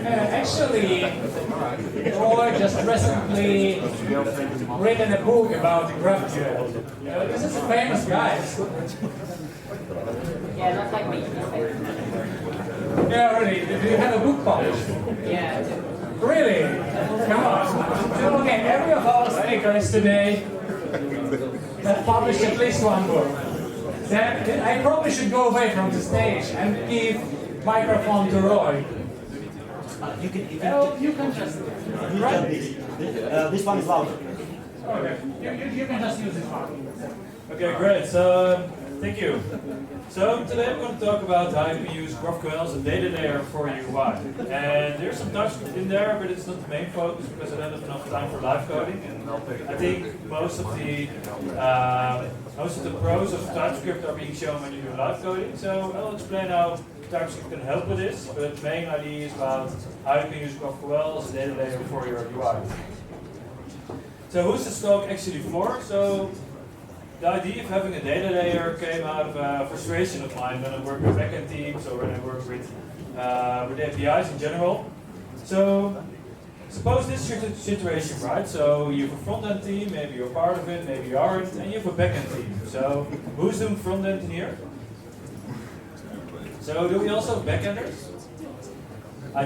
Actually, Roy just recently written a book about GraphQL. This is a famous guy. Yeah, not like me. Yeah, really. Do you have a book published? Yeah. Really? Come on. So, okay, every of our speakers today have published at least one book. Then I probably should go away from the stage and give microphone to Roy. You can just... this one is louder. Okay, you can just use this one. Okay, great. So, thank you. So, today I'm going to talk about how you can use GraphQL as a data layer for your UI. And there's some TypeScript in there, but it's not the main focus because I don't have enough time for live coding. And I think most of the pros of TypeScript are being shown when you do live coding. So, I'll explain how TypeScript can help with this, but the main idea is about how you can use GraphQL as a data layer for your UI. So who's this talk actually for? So the idea of having a data layer came out of a frustration of mine when I work with backend teams or when I work with APIs in general. So suppose this is your situation, right? So you have a front-end team, maybe you're part of it, maybe you aren't, and you have a backend team. So who's doing front-end here? So do we also have backenders?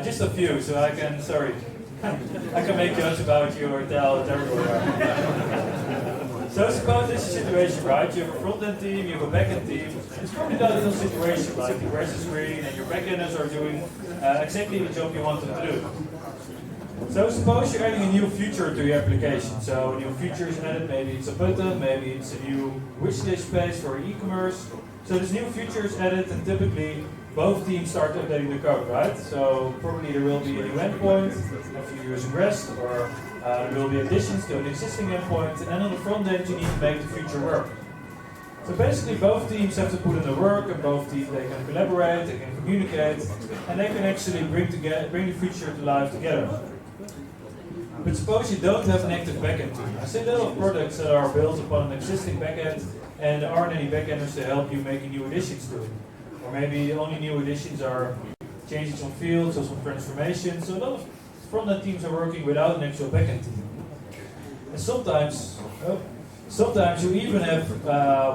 Just a few, so I can, sorry, I can make jokes about you or tell everywhere. So suppose this is a situation, right? You have a front-end team, you have a back-end team. It's probably not a little situation, like you crash the screen and your back-enders are doing exactly the job you want them to do. So suppose you're adding a new feature to your application. So a new feature is added, maybe it's a button, maybe it's a new wish list page for e-commerce. So this new feature is added, and typically both teams start updating the code, right? So probably there will be a new endpoint if you're using REST, or there will be additions to an existing endpoint, and then on the front end you need to make the feature work. So basically both teams have to put in the work, and both teams, they can collaborate, they can communicate, and they can actually bring the feature to life together. But suppose you don't have an active backend team. I see a lot of products that are built upon an existing backend, and there aren't any backenders to help you making new additions to it. Or maybe the only new additions are changing some fields or some transformations. So a lot of front-end teams are working without an actual backend team. And sometimes you even have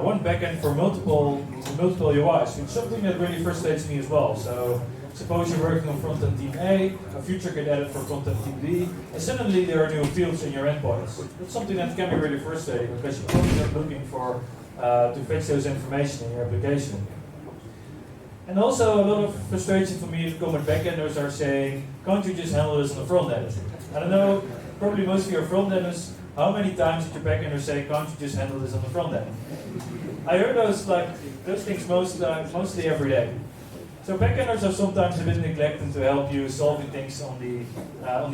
one backend for multiple UIs, which is something that really frustrates me as well. So suppose you're working on front-end team A, a feature get added for front-end team B, and suddenly there are new fields in your endpoints. That's something that can be really frustrating because you're always not looking for to fetch those information in your application. And also a lot of frustration for me if common backenders are saying, can't you just handle this on the front end? I don't know, probably most of your front enders, how many times did your backenders say, can't you just handle this on the front end? I heard those things mostly every day. So backenders are sometimes a bit neglected to help you solving things on the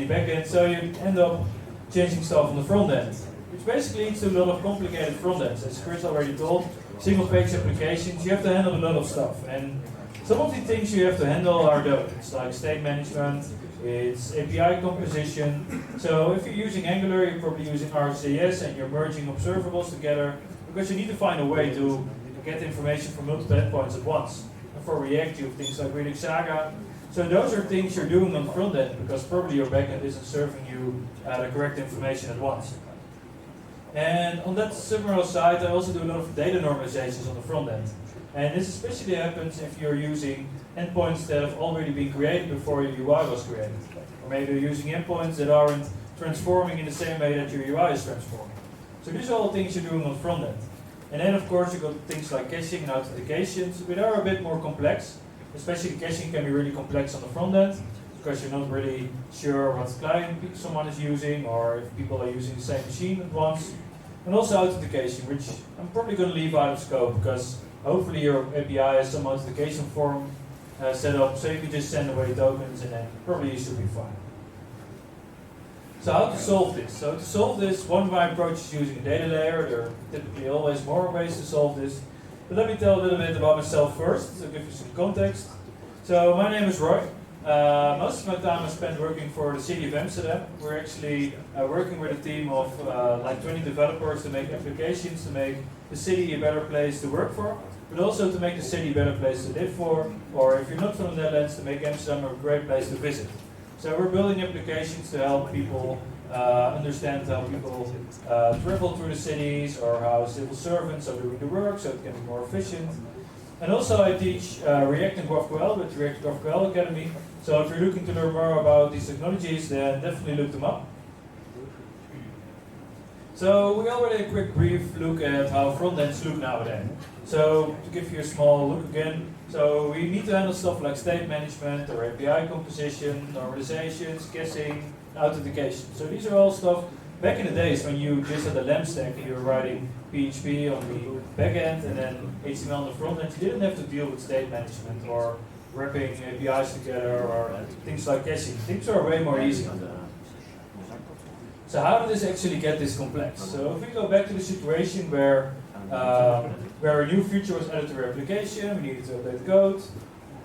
backend, so you end up changing stuff on the front end, which basically leads to a lot of complicated front ends. As Chris already told, single page applications, you have to handle a lot of stuff. And some of the things you have to handle are those. It's like state management, it's API composition. So if you're using Angular, you're probably using RxJS and you're merging observables together because you need to find a way to get information from multiple endpoints at once. And for React, you have things like Redux Saga. So those are things you're doing on the front end because probably your backend isn't serving you the correct information at once. And on that similar side, I also do a lot of data normalizations on the front end. And this especially happens if you're using endpoints that have already been created before your UI was created. Or maybe you're using endpoints that aren't transforming in the same way that your UI is transforming. So these are all things you're doing on the front end. And then of course you've got things like caching and authentications, which are a bit more complex. Especially caching can be really complex on the front end, because you're not really sure what client someone is using, or if people are using the same machine at once. And also authentication, which I'm probably going to leave out of scope, because hopefully your API has some authentication form set up, so you can just send away tokens and then probably you should be fine. So how to solve this? So to solve this, one of my approaches is using a data layer. There are typically always more ways to solve this. But let me tell a little bit about myself first, to give you some context. So my name is Roy. Most of my time I spent working for the city of Amsterdam. We're actually working with a team of like 20 developers to make applications to make the city a better place to work for, but also to make the city a better place to live for, or if you're not from the Netherlands, to make Amsterdam a great place to visit. So we're building applications to help people understand how people travel through the cities, or how civil servants are doing the work so it can be more efficient. And also I teach React and GraphQL with React GraphQL Academy. So if you're looking to learn more about these technologies, then definitely look them up. So we already had a quick brief look at how front ends look nowadays. So to give you a small look again, so we need to handle stuff like state management or API composition, normalizations, caching, authentication. So these are all stuff back in the days when you just had a LAMP stack and you were writing PHP on the back end and then HTML on the front end. You didn't have to deal with state management or wrapping APIs together or things like caching. Things are way more easy. So how did this actually get this complex? So if we go back to the situation where a new feature was added to our application, we needed to update code.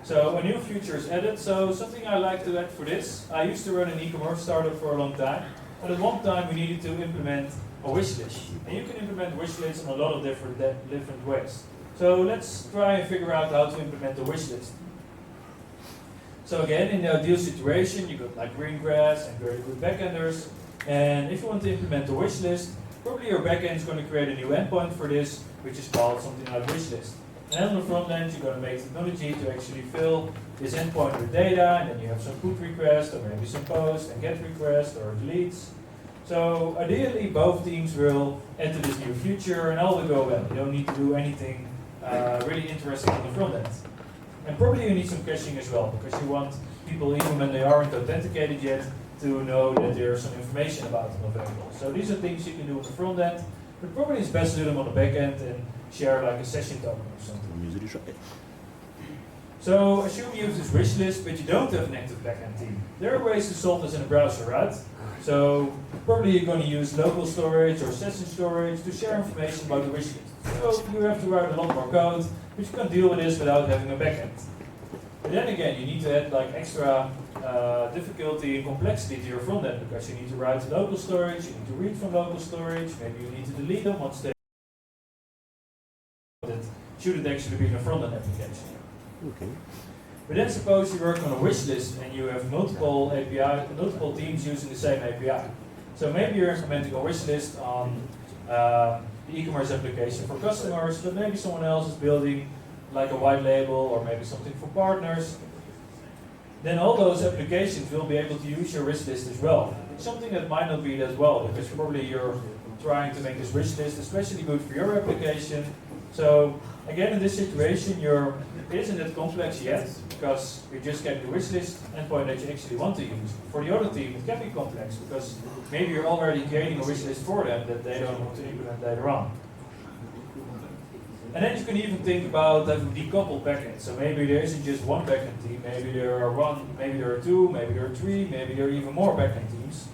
So a new feature is added. So something I like to add for this, I used to run an e-commerce startup for a long time. And at one time we needed to implement a wish list. And you can implement wish lists in a lot of different ways. So let's try and figure out how to implement a wish list. So again, in the ideal situation, you got like green grass and very good backenders. And if you want to implement a wish list, probably your backend is going to create a new endpoint for this, which is called something like wish list. And on the front end, you're going to make technology to actually fill this endpoint with data, and then you have some put request, or maybe some post and get request, or deletes. So ideally, both teams will enter this new feature, and all will go well. You don't need to do anything really interesting on the front end. And probably you need some caching as well, because you want people, even when they aren't authenticated yet, to know that there's some information about them available. So these are things you can do on the front end, but probably it's best to do them on the back end and share like a session token or something. So assume you use this wish list, but you don't have an active backend team. There are ways to solve this in a browser, right? So probably you're going to use local storage or session storage to share information about the wish list. So you have to write a lot more code, but you can deal with this without having a backend. But then again, you need to add like extra difficulty and complexity to your front end because you need to write local storage, you need to read from local storage, maybe you need to delete them once they should it actually be in a front end application. Okay. But then suppose you work on a wish list and you have multiple multiple teams using the same API. So maybe you're implementing a wish list on the e-commerce application for customers, but maybe someone else is building like a white label or maybe something for partners. Then all those applications will be able to use your wish list as well. Something that might not be as well because probably you're trying to make this wish list especially good for your application. So again, in this situation, it isn't that complex yet because you're just getting the wish list endpoint that you actually want to use. For the other team, it can be complex because maybe you're already creating a wish list for them that they don't want to implement later on. And then you can even think about having decoupled backends. So maybe there isn't just one backend team, maybe there are two, maybe there are three, maybe there are even more backend teams.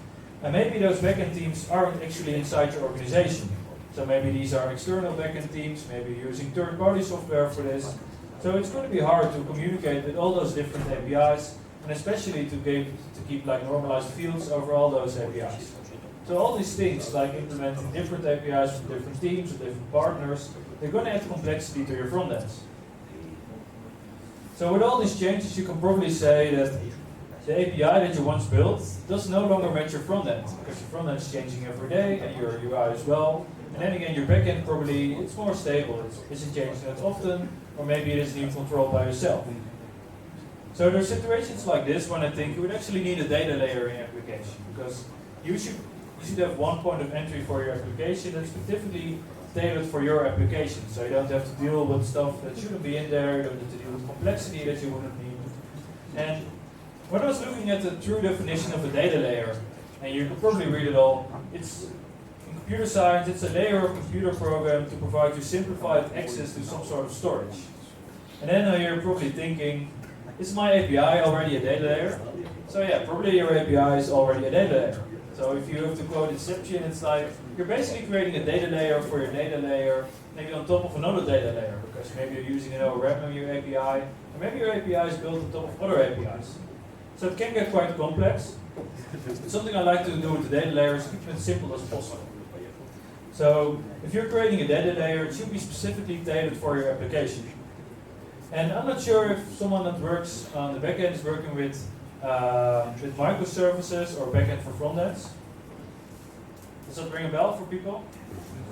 And maybe those backend teams aren't actually inside your organization. So maybe these are external backend teams, maybe you're using third-party software for this. So it's going to be hard to communicate with all those different APIs, and especially to keep like normalized fields over all those APIs. So all these things, like implementing different APIs from different teams or different partners, they're going to add complexity to your front ends. So with all these changes, you can probably say that the API that you once built does no longer match your front end, because your front end is changing every day, and your UI as well. And then again, your backend probably, it's more stable. It isn't changing that often, or maybe it isn't even controlled by yourself. So there are situations like this when I think you would actually need a data layer in your application, because you should have one point of entry for your application that's specifically tailored for your application. So you don't have to deal with stuff that shouldn't be in there, you don't have to deal with complexity that you wouldn't need. And when I was looking at the true definition of a data layer, and you can probably read it all, it's in computer science, it's a layer of computer program to provide you simplified access to some sort of storage. And then you're probably thinking, is my API already a data layer? So yeah, probably your API is already a data layer. So if you have to quote Inception, it's like you're basically creating a data layer for your data layer, maybe on top of another data layer, because maybe you're using an ORM on your API, or maybe your API is built on top of other APIs. So it can get quite complex. Something I like to do with the data layer is keep it as simple as possible. So if you're creating a data layer, it should be specifically tailored for your application. And I'm not sure if someone that works on the backend is working with microservices or backend for frontends. Does that ring a bell for people?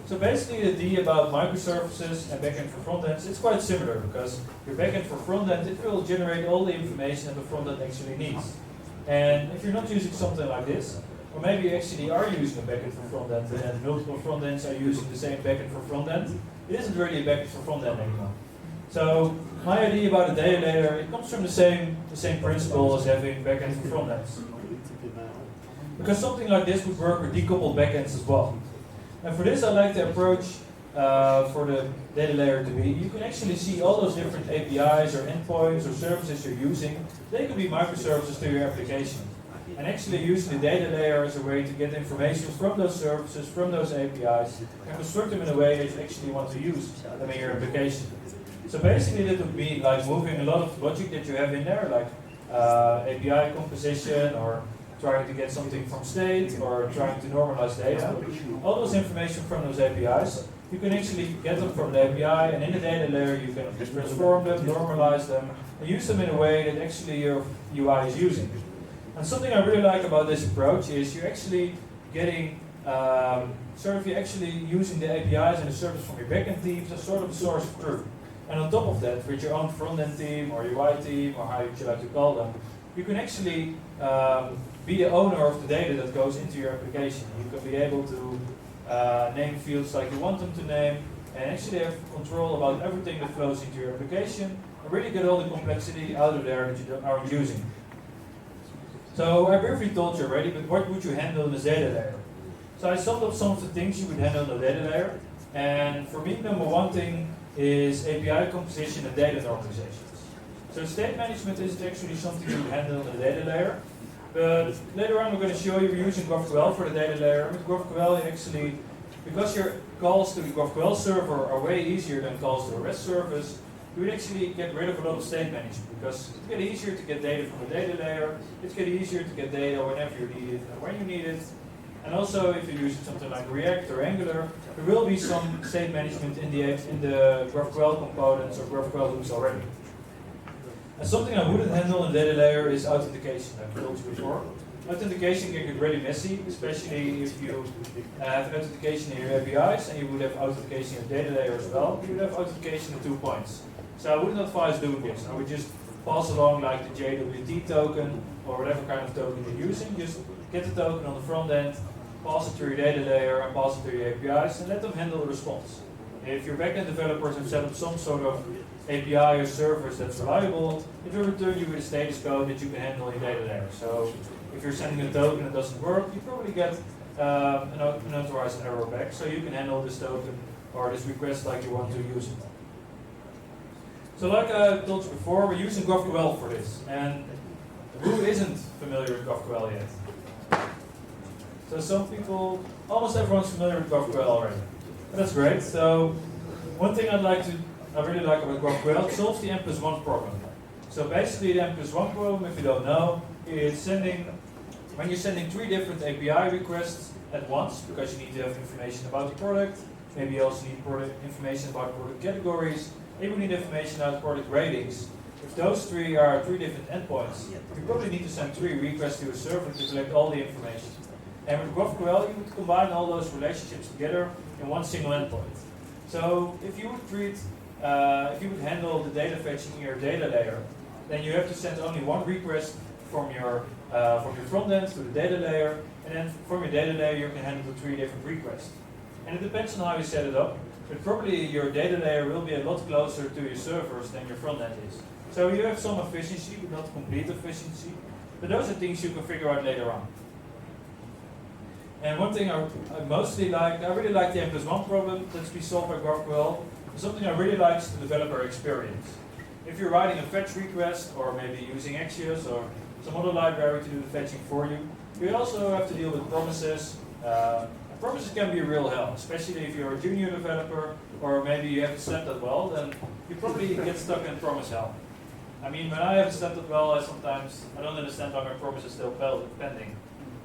So basically the idea about microservices and backend for frontends, it's quite similar because your backend for frontend, it will generate all the information that the frontend actually needs. And if you're not using something like this, or maybe you actually are using a backend for frontend and multiple frontends are using the same backend for frontend, it isn't really a backend for frontend anymore. So my idea about a data layer, it comes from the same principle as having backends for frontends. Because something like this would work with decoupled backends as well. And for this I like the approach for the data layer to be, you can actually see all those different APIs or endpoints or services you're using. They could be microservices to your application. And actually using the data layer as a way to get information from those services, from those APIs, and construct them in a way that you actually want to use them in your application. So basically that would be like moving a lot of logic that you have in there, like API composition, or trying to get something from state, or trying to normalize data. All those information from those APIs, you can actually get them from the API, and in the data layer you can transform them, normalize them, and use them in a way that actually your UI is using. And something I really like about this approach is you're actually getting, you're actually using the APIs and the service from your backend teams as sort of a source of truth. And on top of that, with your own front-end team or UI team, or how you like to call them, you can actually be the owner of the data that goes into your application. You can be able to name fields like you want them to name, and actually have control about everything that flows into your application, and really get all the complexity out of there that you aren't using. So I briefly told you already, but what would you handle in the data layer? So I summed up some of the things you would handle in the data layer. And for me, number one thing is API composition and data normalizations. So state management is actually something you would handle in the data layer. But later on, we're going to show you we're using GraphQL for the data layer. With GraphQL, actually, because your calls to the GraphQL server are way easier than calls to a REST service, you would actually get rid of a lot of state management because it's getting easier to get data from the data layer. It's getting easier to get data whenever you need it and when you need it. And also, if you're using something like React or Angular, there will be some state management in the GraphQL components or GraphQL hooks already. And something I wouldn't handle in data layer is authentication, like I told you before. Authentication can get really messy, especially if you have authentication in your APIs and you would have authentication in the data layer as well. You would have authentication at 2 points. So I wouldn't advise doing this. I would just pass along like the JWT token or whatever kind of token you're using. Just get the token on the front end, pass it to your data layer and pass it to your APIs and let them handle the response. If your backend developers have set up some sort of API or service that's reliable, it will return you with a status code that you can handle in your data layer. So if you're sending a token that doesn't work, you probably get an unauthorized error back, so you can handle this token or this request like you want to use it. So like I told you before, we're using GraphQL for this. And who isn't familiar with GraphQL yet? So some people, almost everyone's familiar with GraphQL already. That's great. So one thing I really like about GraphQL, it solves the N+1 problem. So basically the N+1 problem, if you don't know, is when you're sending 3 different API requests at once, because you need to have information about the product, maybe you also need information about product categories, maybe you need information about product ratings. If those 3 are 3 different endpoints, you probably need to send 3 requests to a server to collect all the information. And with GraphQL, you would combine all those relationships together in one single endpoint. So if you would handle the data fetching in your data layer, then you have to send only 1 request from your front end to the data layer, and then from your data layer you can handle the 3 different requests. And it depends on how you set it up, but probably your data layer will be a lot closer to your servers than your front end is. So you have some efficiency, but not complete efficiency. But those are things you can figure out later on. And one thing I really like the N+1 problem that's been solved by GraphQL. Something I really like is the developer experience. If you're writing a fetch request, or maybe using Axios or some other library to do the fetching for you, you also have to deal with promises. Promises can be a real help, especially if you're a junior developer, or maybe you haven't slept that well, then you probably get stuck in promise hell. I mean, when I haven't slept that well, I don't understand why my promise is still pending.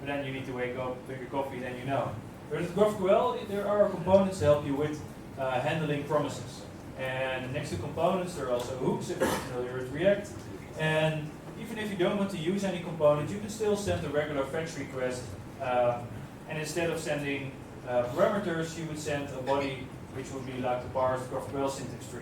But then you need to wake up, drink your coffee, then you know. But with GraphQL, there are components to help you with handling promises. And next to components, there are also hooks, if you're familiar with React. And even if you don't want to use any component, you can still send a regular fetch request. And instead of sending parameters, you would send a body, which would be like the parse GraphQL syntax tree.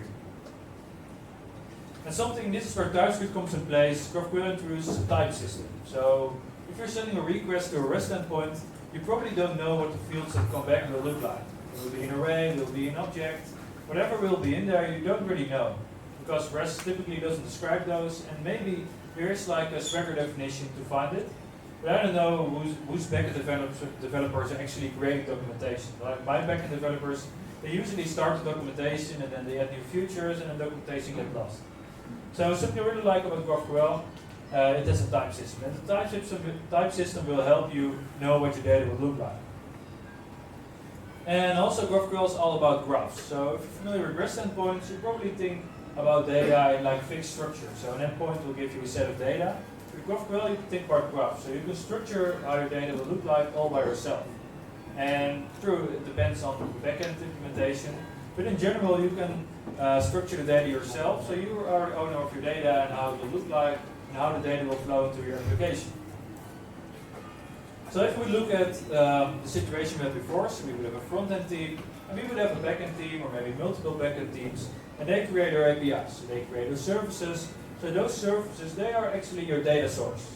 And this is where TypeScript comes in place. GraphQL introduces a type system. So if you're sending a request to a REST endpoint, you probably don't know what the fields that come back will look like. It will be an array, it will be an object, whatever will be in there, you don't really know. Because REST typically doesn't describe those, and maybe there is like a Swagger definition to find it. But I don't know whose backend developers are actually creating documentation. Like my backend developers, they usually start the documentation and then they add new features and then documentation gets lost. So something I really like about GraphQL, it has a type system. And the type system will help you know what your data will look like. And also GraphQL is all about graphs. So if you're familiar with REST endpoints, you probably think about data in like fixed structure. So an endpoint will give you a set of data. With GraphQL, you can think about graphs. So you can structure how your data will look like all by yourself. And true, it depends on the backend implementation. But in general, you can structure the data yourself. So you are the owner of your data and how it will look like and how the data will flow into your application. So if we look at the situation we had before, so we would have a front-end team, and we would have a back-end team, or maybe multiple back-end teams, and they create their APIs. So they create their services. So those services, they are actually your data source.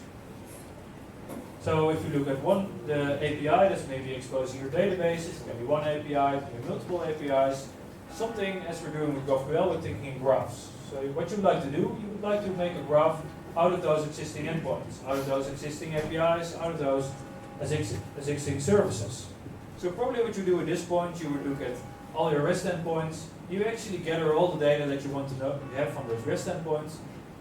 So if you look at the API that's maybe exposing your databases, it can be one API, it can be multiple APIs. Something, as we're doing with GraphQL, we're thinking in graphs. So what you would like to do, you would like to make a graph out of those existing endpoints, out of those existing APIs, out of those existing services. So probably what you do at this point, you would look at all your REST endpoints. You actually gather all the data that you want to know you have from those REST endpoints.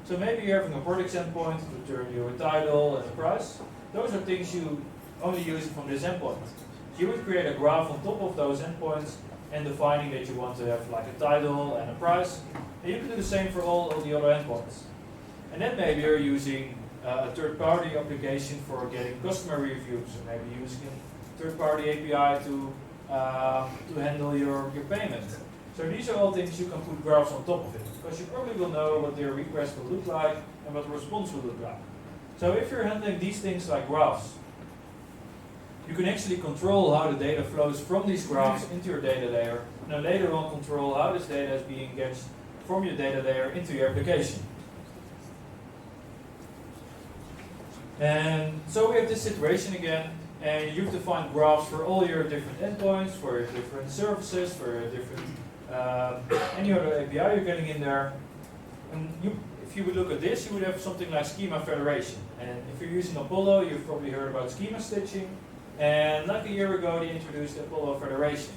So maybe you're having a products endpoint to return you a title and a price. Those are things you only use from this endpoint. You would create a graph on top of those endpoints and defining that you want to have like a title and a price. And you can do the same for all of the other endpoints. And then maybe you're using a third-party application for getting customer reviews, or maybe using a third-party API to handle your payment. So these are all things you can put graphs on top of it, because you probably will know what their request will look like and what the response will look like. So if you're handling these things like graphs, you can actually control how the data flows from these graphs into your data layer, and then later on control how this data is being gathered from your data layer into your application. And so we have this situation again, and you've defined graphs for all your different endpoints, for your different services, for your different any other API you're getting in there. And if you would look at this, you would have something like schema federation. And if you're using Apollo, you've probably heard about schema stitching. And like a year ago, they introduced Apollo Federation.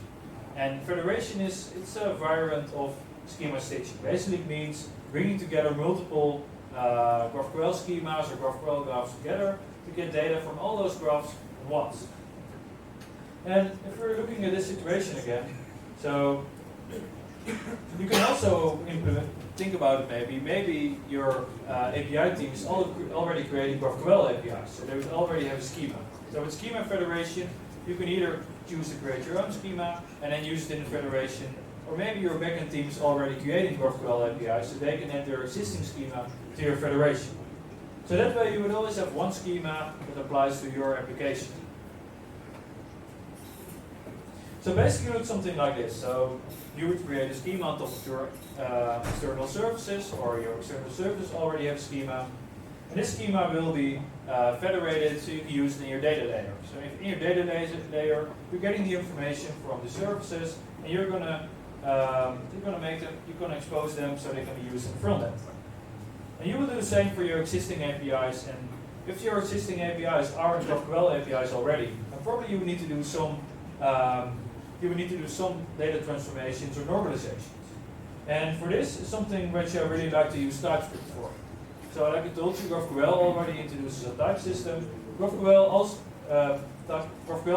And federation it's a variant of schema stitching. Basically, it means bringing together multiple GraphQL schemas or GraphQL graphs together to get data from all those graphs at once. And if we're looking at this situation again, so you can also think about it maybe your API team is already creating GraphQL APIs, so they would already have a schema. So with schema federation, you can either choose to create your own schema and then use it in the federation, or maybe your backend team is already creating GraphQL APIs, so they can add their existing schema to your federation. So that way you would always have one schema that applies to your application. So basically it looks something like this. So you would create a schema on top of your external services, or your external services already have a schema. And this schema will be federated so you can use it in your data layer. So if in your data layer, you're getting the information from the services, and you're gonna expose them so they can be used in front end. And you will do the same for your existing APIs. And if your existing APIs aren't GraphQL APIs already, then probably you would need to do some data transformations or normalizations. And for this, is something which I really like to use TypeScript for. So like I told you, GraphQL already introduces a type system. GraphQL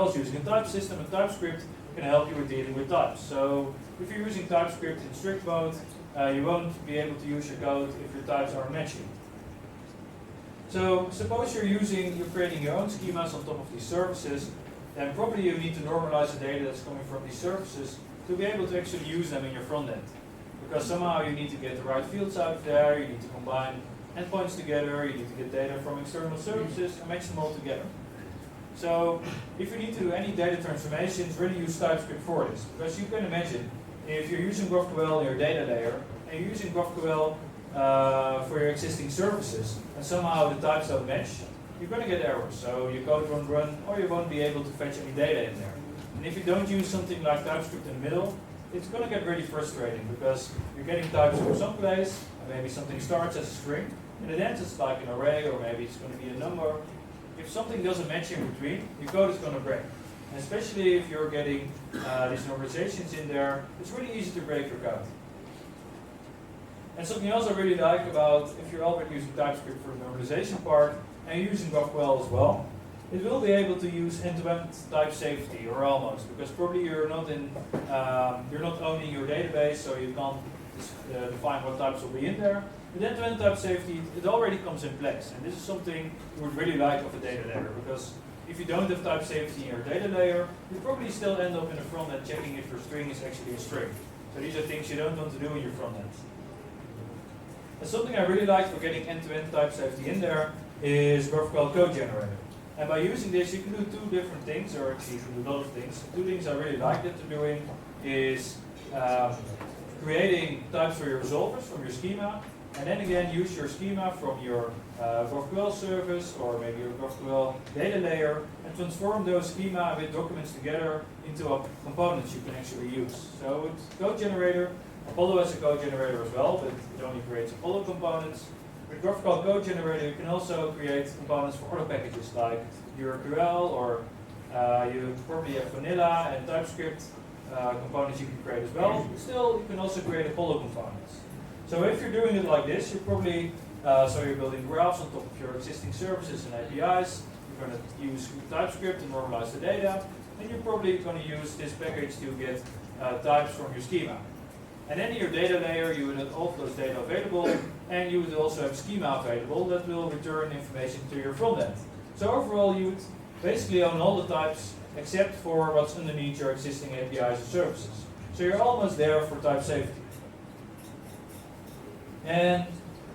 is using a type system, and TypeScript can help you with dealing with types. So if you're using TypeScript in strict mode, you won't be able to use your code if your types aren't matching. So suppose you're creating your own schemas on top of these services, then probably you need to normalize the data that's coming from these services to be able to actually use them in your front end. Because somehow you need to get the right fields out of there, you need to combine endpoints together, you need to get data from external services and match them all together. So if you need to do any data transformations, really use TypeScript for this. Because you can imagine, if you're using GraphQL in your data layer, and you're using GraphQL for your existing services, and somehow the types don't match, you're going to get errors. So your code won't run, or you won't be able to fetch any data in there. And if you don't use something like TypeScript in the middle, it's going to get really frustrating, because you're getting types from some place, and maybe something starts as a string, and it ends as like an array, or maybe it's going to be a number. If something doesn't match in between, your code is going to break. And especially if you're getting these normalizations in there, it's really easy to break your code. And something else I really like about, if you're already using TypeScript for the normalization part, and you're using GraphQL as well, it will be able to use end-to-end type safety, or almost, because probably you're not owning your database, so you can't define what types will be in there. With end-to-end type safety, it already comes in place, and this is something you would really like of a data layer, because if you don't have type safety in your data layer, you probably still end up in the front end checking if your string is actually a string. So these are things you don't want to do in your front end. And something I really like for getting end-to-end type safety in there is GraphQL code generator. And by using this, you can do two different things, or actually you can do a lot of things. Two things I really like that they're doing is creating types for your resolvers from your schema, and then again use your schema from your GraphQL service, or maybe your GraphQL data layer, and transform those schema with documents together into components you can actually use. So with code generator, Apollo has a code generator as well, but it only creates Apollo components. With GraphQL code generator, you can also create components for other packages like URQL, or you probably have vanilla and TypeScript components you can create as well. Still, you can also create Apollo components. So if you're doing it like this, you're probably you're building graphs on top of your existing services and APIs. You're going to use TypeScript to normalize the data, and you're probably going to use this package to get types from your schema. And then in your data layer, you would have all of those data available, and you would also have schema available that will return information to your front end. So overall, you would basically own all the types except for what's underneath your existing APIs and services. So you're almost there for type safety. And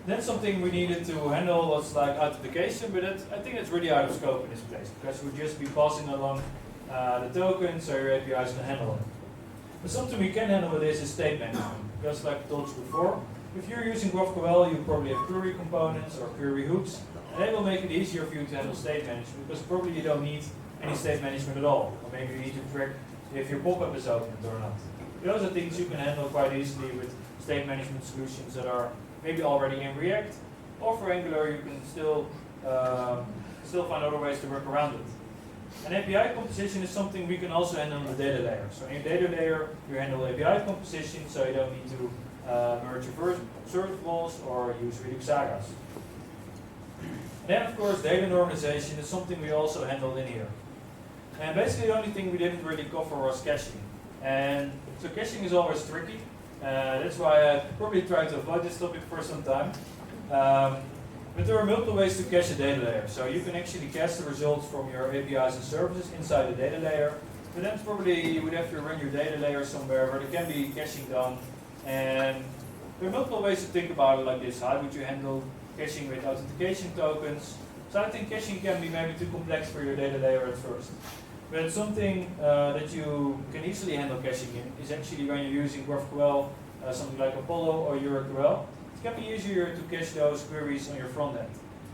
then something we needed to handle was like authentication, but I think it's really out of scope in this place, because we'd just be passing along the token so your APIs can handle it. But something we can handle with this is state management, because like I told you before, if you're using GraphQL, you probably have query components or query hooks, and they will make it easier for you to handle state management, because probably you don't need any state management at all, or maybe you need to track if your pop-up is opened or not. Those are things you can handle quite easily with state management solutions that are maybe already in React, or for Angular you can still find other ways to work around it. An API composition is something we can also handle in the data layer. So in data layer, you handle API composition, so you don't need to merge your observables or use Redux sagas. And then, of course, data normalization is something we also handled in here. And basically, the only thing we didn't really cover was caching. And so caching is always tricky. That's why I probably tried to avoid this topic for some time. But there are multiple ways to cache a data layer. So you can actually cache the results from your APIs and services inside the data layer. But then probably you would have to run your data layer somewhere where there can be caching done. And there are multiple ways to think about it like this. How would you handle caching with authentication tokens? So I think caching can be maybe too complex for your data layer at first. But something that you can easily handle caching in is actually when you're using GraphQL, something like Apollo or URQL. It can be easier to cache those queries on your front end.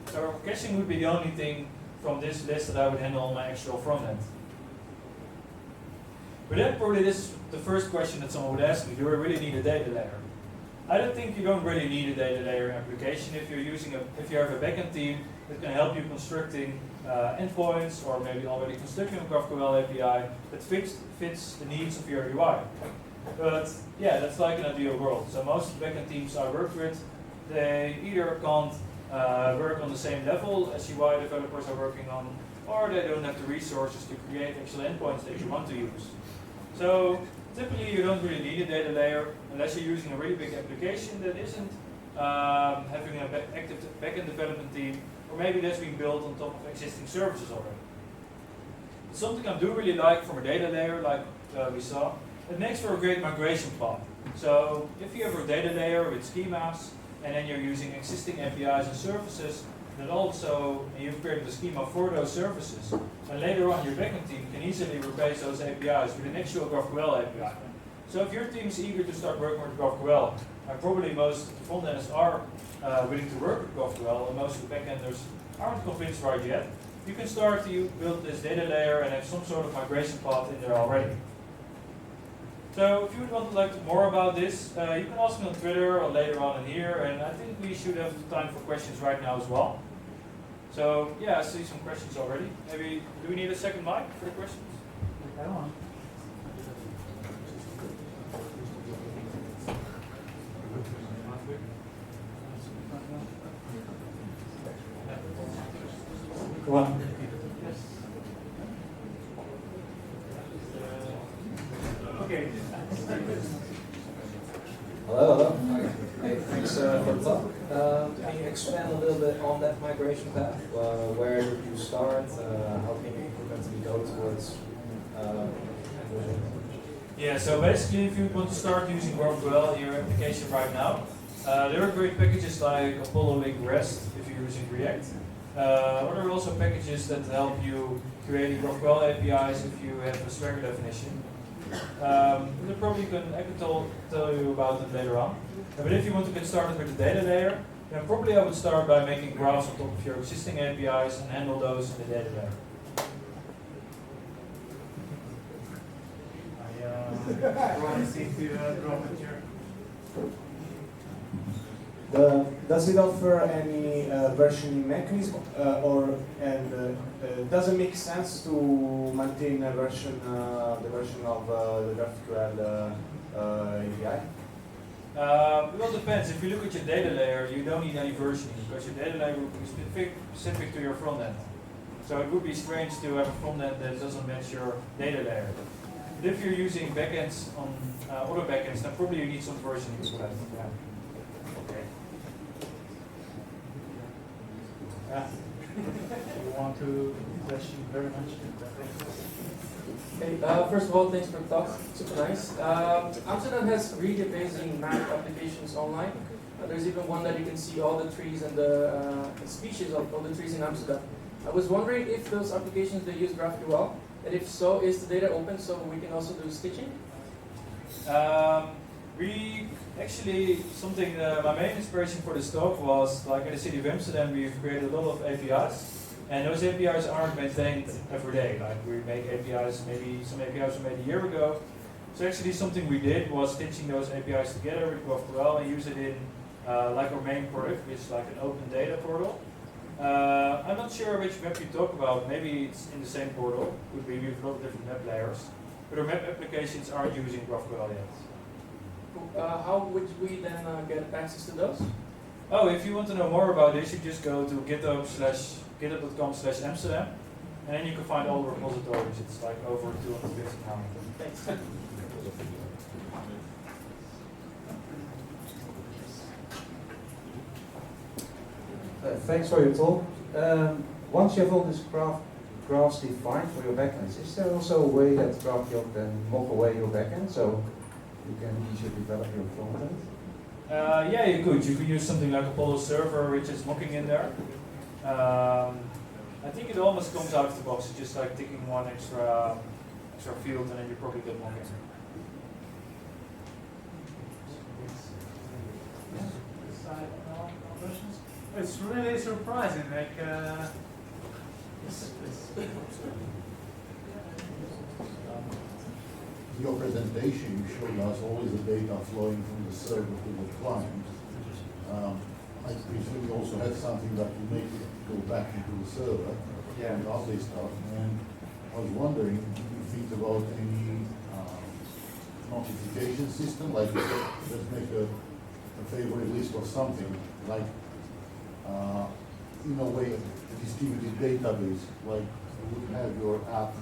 So caching would be the only thing from this list that I would handle on my actual front end. But then probably this is the first question that someone would ask me, do I really need a data layer? I don't think you don't really need a data layer application if you have a backend team that can help you constructing endpoints, or maybe already constructing a GraphQL API that fits the needs of your UI. But yeah, that's like an ideal world. So most backend teams I work with, they either can't work on the same level as UI developers are working on, or they don't have the resources to create actual endpoints that you want to use. So typically you don't really need a data layer unless you're using a really big application that isn't having an active backend development team, or maybe that's being built on top of existing services already. Something I do really like from a data layer, like we saw, it makes for a great migration path. So if you have a data layer with schemas, and then you're using existing APIs and services, then also you've created a schema for those services, and later on your backend team can easily replace those APIs with an actual GraphQL API. So if your team is eager to start working with GraphQL, and probably most frontenders are willing to work with GraphQL, and most of the backenders aren't convinced right yet, you can start to build this data layer and have some sort of migration path in there already. So if you would want to learn more about this, you can ask me on Twitter or later on in here, and I think we should have time for questions right now as well. So yeah, I see some questions already. Maybe, do we need a second mic for the questions? Come on. Okay. Hello. Hey, thanks for the talk. Can you expand a little bit on that migration path? Where did you start? How can you incrementally go towards? Yeah, so basically if you want to start using GraphQL in your application right now, there are great packages like Apollo Link REST if you're using React. Or there are also packages that help you create GraphQL APIs if you have a Swagger definition. I can tell you about it later on. But if you want to get started with the data layer, then probably I would start by making graphs on top of your existing APIs and handle those in the data layer. I seem to draw a picture. Does it offer any versioning mechanism, does it make sense to maintain a version, the version of the GraphQL API? Well, it depends. If you look at your data layer, you don't need any versioning because your data layer will be specific to your front end. So it would be strange to have a front end that doesn't match your data layer. But if you're using backends on other backends, then probably you need some versioning for that. Yeah. Okay. You want to question very much? Okay, first of all, thanks for the talk. Super nice. Amsterdam has really amazing map applications online. There's even one that you can see all the trees and the species of all the trees in Amsterdam. I was wondering if those applications, they use GraphQL, and if so, is the data open so we can also do stitching? We actually, my main inspiration for this talk was, like in the city of Amsterdam, we've created a lot of APIs, and those APIs aren't maintained every day. Like we make APIs, maybe some APIs were made a year ago. So actually something we did was stitching those APIs together with GraphQL and use it in like our main product, which is like an open data portal. I'm not sure which map you talk about. Maybe it's in the same portal. Could be with a lot of different map layers. But our map applications aren't using GraphQL yet. How would we then get access to those? Oh, if you want to know more about this, you just go to github.com/Amsterdam, and then you can find all the repositories. It's like over 250 now. Thanks. Thanks for your talk. Once you have all these graphs defined for your backends, is there also a way that GraphQL can mock away your backend so you can easily develop your frontend? Yeah, you could. You could use something like Apollo server, which is mocking in there. I think it almost comes out of the box. It's just like ticking one extra field, and then you probably get mocking. It's really surprising. Like, your presentation, you showed us always the data flowing from the server to the client. I presume you also had something that you make it go back into the server and all this stuff. And I was wondering, do you think about any notification system, like let's make a favorite list or something, like in a way a distributed database, like you would have your app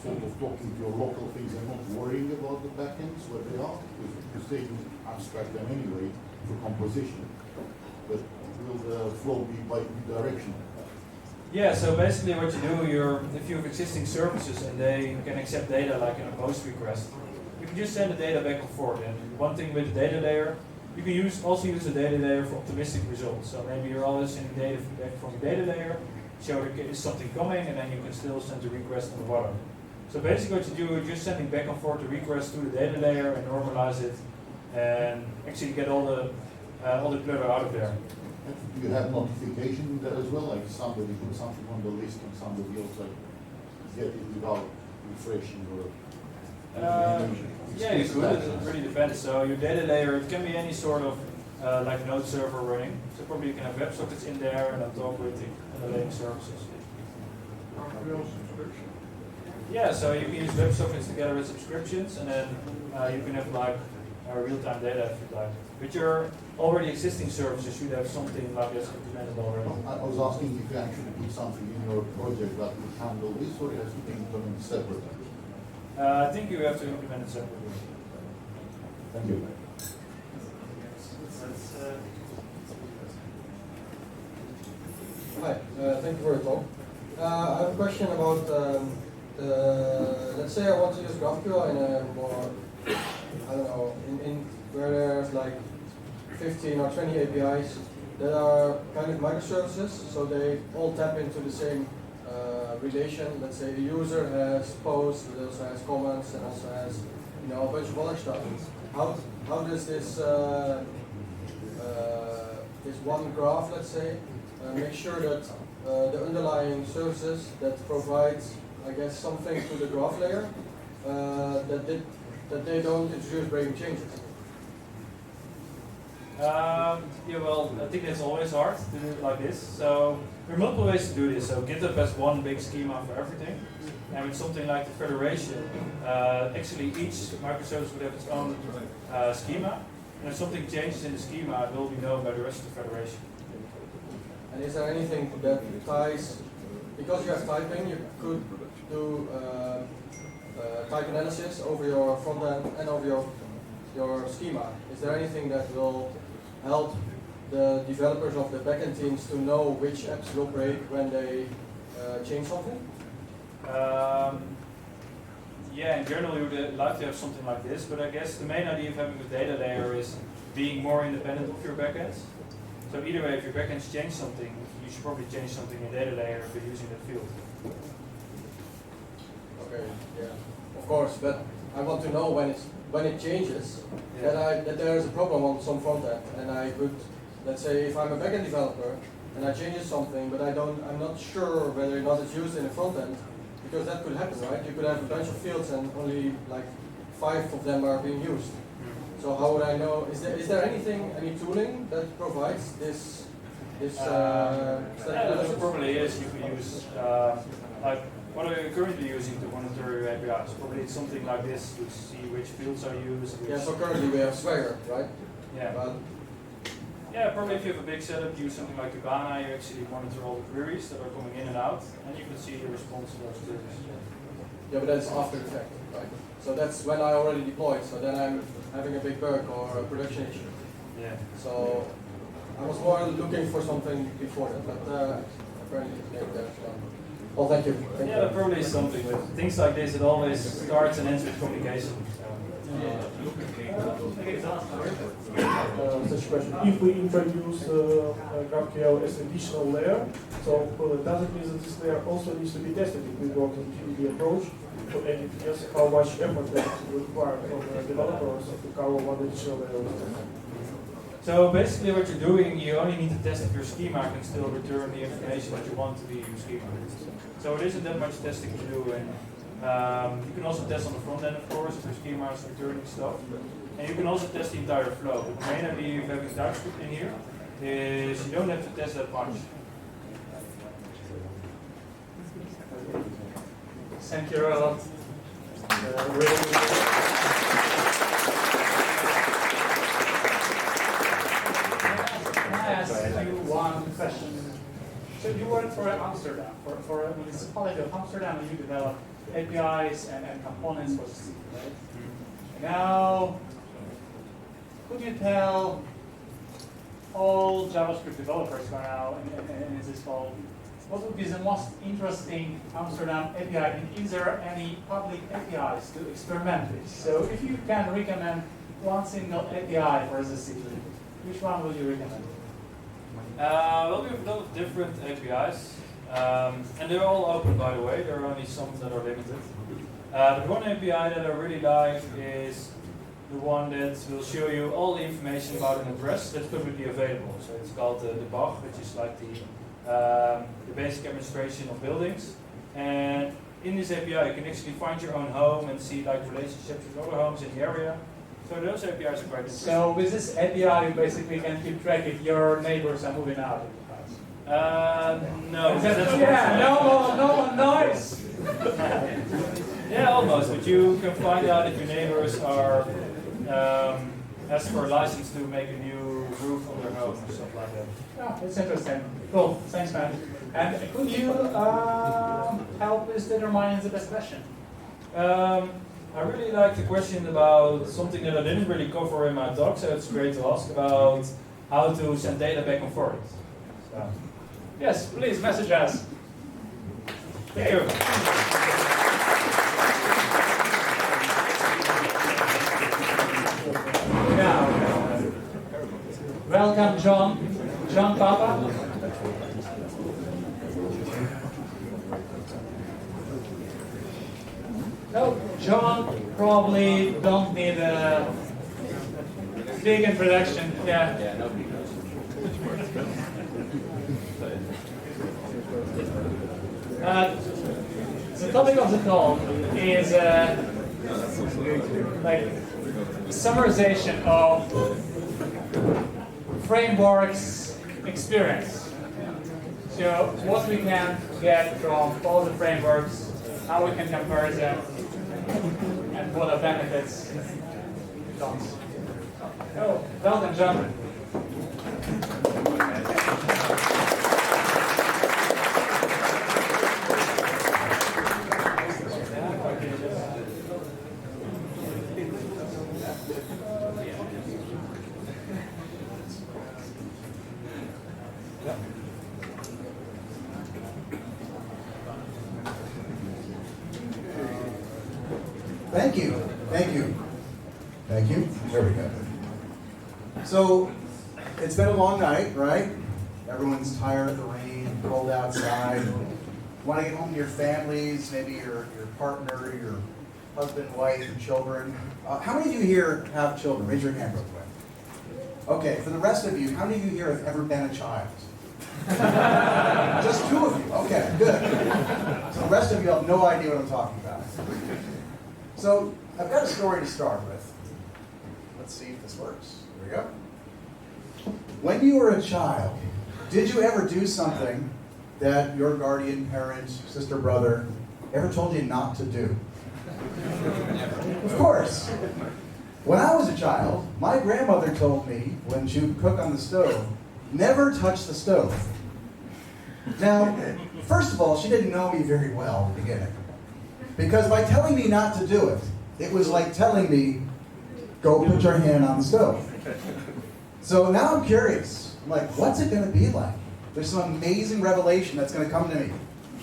sort of talking to your local things and not worrying about the backends where they are, because you say you abstract them anyway for composition, but will the flow be bidirectional? Yeah, so basically what you do, if you have existing services and they can accept data like in a post request, you can just send the data back and forth. And one thing with the data layer, you can also use the data layer for optimistic results. So maybe you're always sending data back from the data layer, show there is something coming, and then you can still send a request on the bottom. So basically what you do is just sending back and forth the request to the data layer and normalize it, and actually get all the clutter out of there. Do you have notification in there as well, like somebody put something on the list and somebody else like get it without refreshing or? Yeah, you could. It really depends. So your data layer, it can be any sort of like node server running. So probably you can have WebSockets in there and then talk with the underlying services. Yeah, so you can use WebSockets together with subscriptions, and then you can have like real-time data if you like. But your already existing services should have something like this implemented already. I was asking if you actually put something in your project that would handle this, or it has to be implemented separately. I think you have to implement it separately. Thank you. Hi, thank you for your talk. I have a question about, let's say I want to use GraphQL in a more, I don't know, in where there's like 15 or 20 APIs that are kind of microservices, so they all tap into the same relation. Let's say the user has posts, it also has comments, and also has a bunch of other stuff. How does this this one graph, let's say, make sure that the underlying services that provides, I guess, something to the graph layer that they don't introduce breaking changes? Yeah, well, I think it's always hard to do it like this. So there are multiple ways to do this. So GitHub has one big schema for everything. And with something like the federation, actually each microservice would have its own schema. And if something changes in the schema, it will be known by the rest of the federation. And is there anything that ties, because you have typing, you could do type analysis over your front end and over your schema. Is there anything that will help the developers of the backend teams to know which apps will break when they change something? Yeah, in general you would like to have something like this, but I guess the main idea of having a data layer is being more independent of your backends. So either way, if your backends change something, you should probably change something in data layer if you're using that field. Okay, yeah, of course, but I want to know when it changes that there is a problem on some front end, and I could, let's say, if I'm a backend developer and I change something, but I'm not sure whether or not it's used in the front end, because that could happen, right? You could have a bunch of fields and only like 5 of them are being used. So how would I know? Is there anything, any tooling that provides this? There probably is. You could use like what are you currently using to monitor your APIs? Probably it's something like this to see which fields are used. Yeah. So currently we have Swagger, right? Yeah. But yeah, probably if you have a big setup, use something like Kibana, you actually monitor all the queries that are coming in and out, and you can see the response to those queries. Yeah, but that's after the fact, right? So that's when I already deployed, so then I'm having a big bug or a production issue. Yeah. So I was more looking for something before that, but apparently maybe there's one. Well, thank you. Yeah, there probably is something, but things like this, it always starts and ends with communication. Such a question. If we introduce GraphQL as an additional layer, so does it mean that this layer also needs to be tested if we go to the approach for AWS, how much effort that is required from the developers to cover one additional layer of testing? So basically what you're doing, you only need to test if your schema can still return the information that you want to be in your schema. So it isn't that much testing to do, and you can also test on the front end, of course, if your schema is returning stuff. And you can also test the entire flow. But the main idea of having JavaScript in here is you don't have to test that much. Thank you a lot. Can I ask you one question? So you work for Amsterdam, for a municipality of Amsterdam, and you develop APIs and components for the city, right? Now, could you tell all JavaScript developers right now in this call, what would be the most interesting Amsterdam API, and is there any public APIs to experiment with? So if you can recommend one single API for the city, which one would you recommend? Well, we have a lot of different APIs, and they're all open, by the way. There are only some that are limited. But one API that I really like is the one that will show you all the information about an address that's publicly available. So it's called the BAG, which is like the basic administration of buildings. And in this API, you can actually find your own home and see like relationships with other homes in the area. So those APIs are quite interesting. So with this API, you basically can keep track if your neighbors are moving out of the house. No. No noise. Yeah, almost. But you can find out if your neighbors are ask for a license to make a new roof on their home or stuff like that. Yeah, it's interesting. Cool. Thanks, man. And could you help us determine the best question? I really like the question about something that I didn't really cover in my talk, so it's great to ask about how to send data back and forth. So. Yes, please message us. Thank you. Now, welcome, John Papa. No, John probably don't need a big introduction. Yeah. Nobody knows. The topic of the talk is like summarization of frameworks experience. So what we can get from all the frameworks, how we can compare them, and what are benefits it comes. So, welcome, gentlemen. Thank you. Thank you. Thank you. There we go. So, it's been a long night, right? Everyone's tired of the rain, cold outside. Want to get home to your families, maybe your partner, your husband, wife, and children. How many of you here have children? Raise your hand real quick. Okay, for the rest of you, how many of you here have ever been a child? Just 2 of you. Okay, good. So the rest of you have no idea what I'm talking about. So I've got a story to start with. Let's see if this works. Here we go. When you were a child, did you ever do something that your guardian parent, sister, brother, ever told you not to do? Of course. When I was a child, my grandmother told me, when she would cook on the stove, never touch the stove. Now, first of all, she didn't know me very well in the beginning. Because by telling me not to do it, it was like telling me, go put your hand on the stove. So now I'm curious. I'm like, what's it going to be like? There's some amazing revelation that's going to come to me.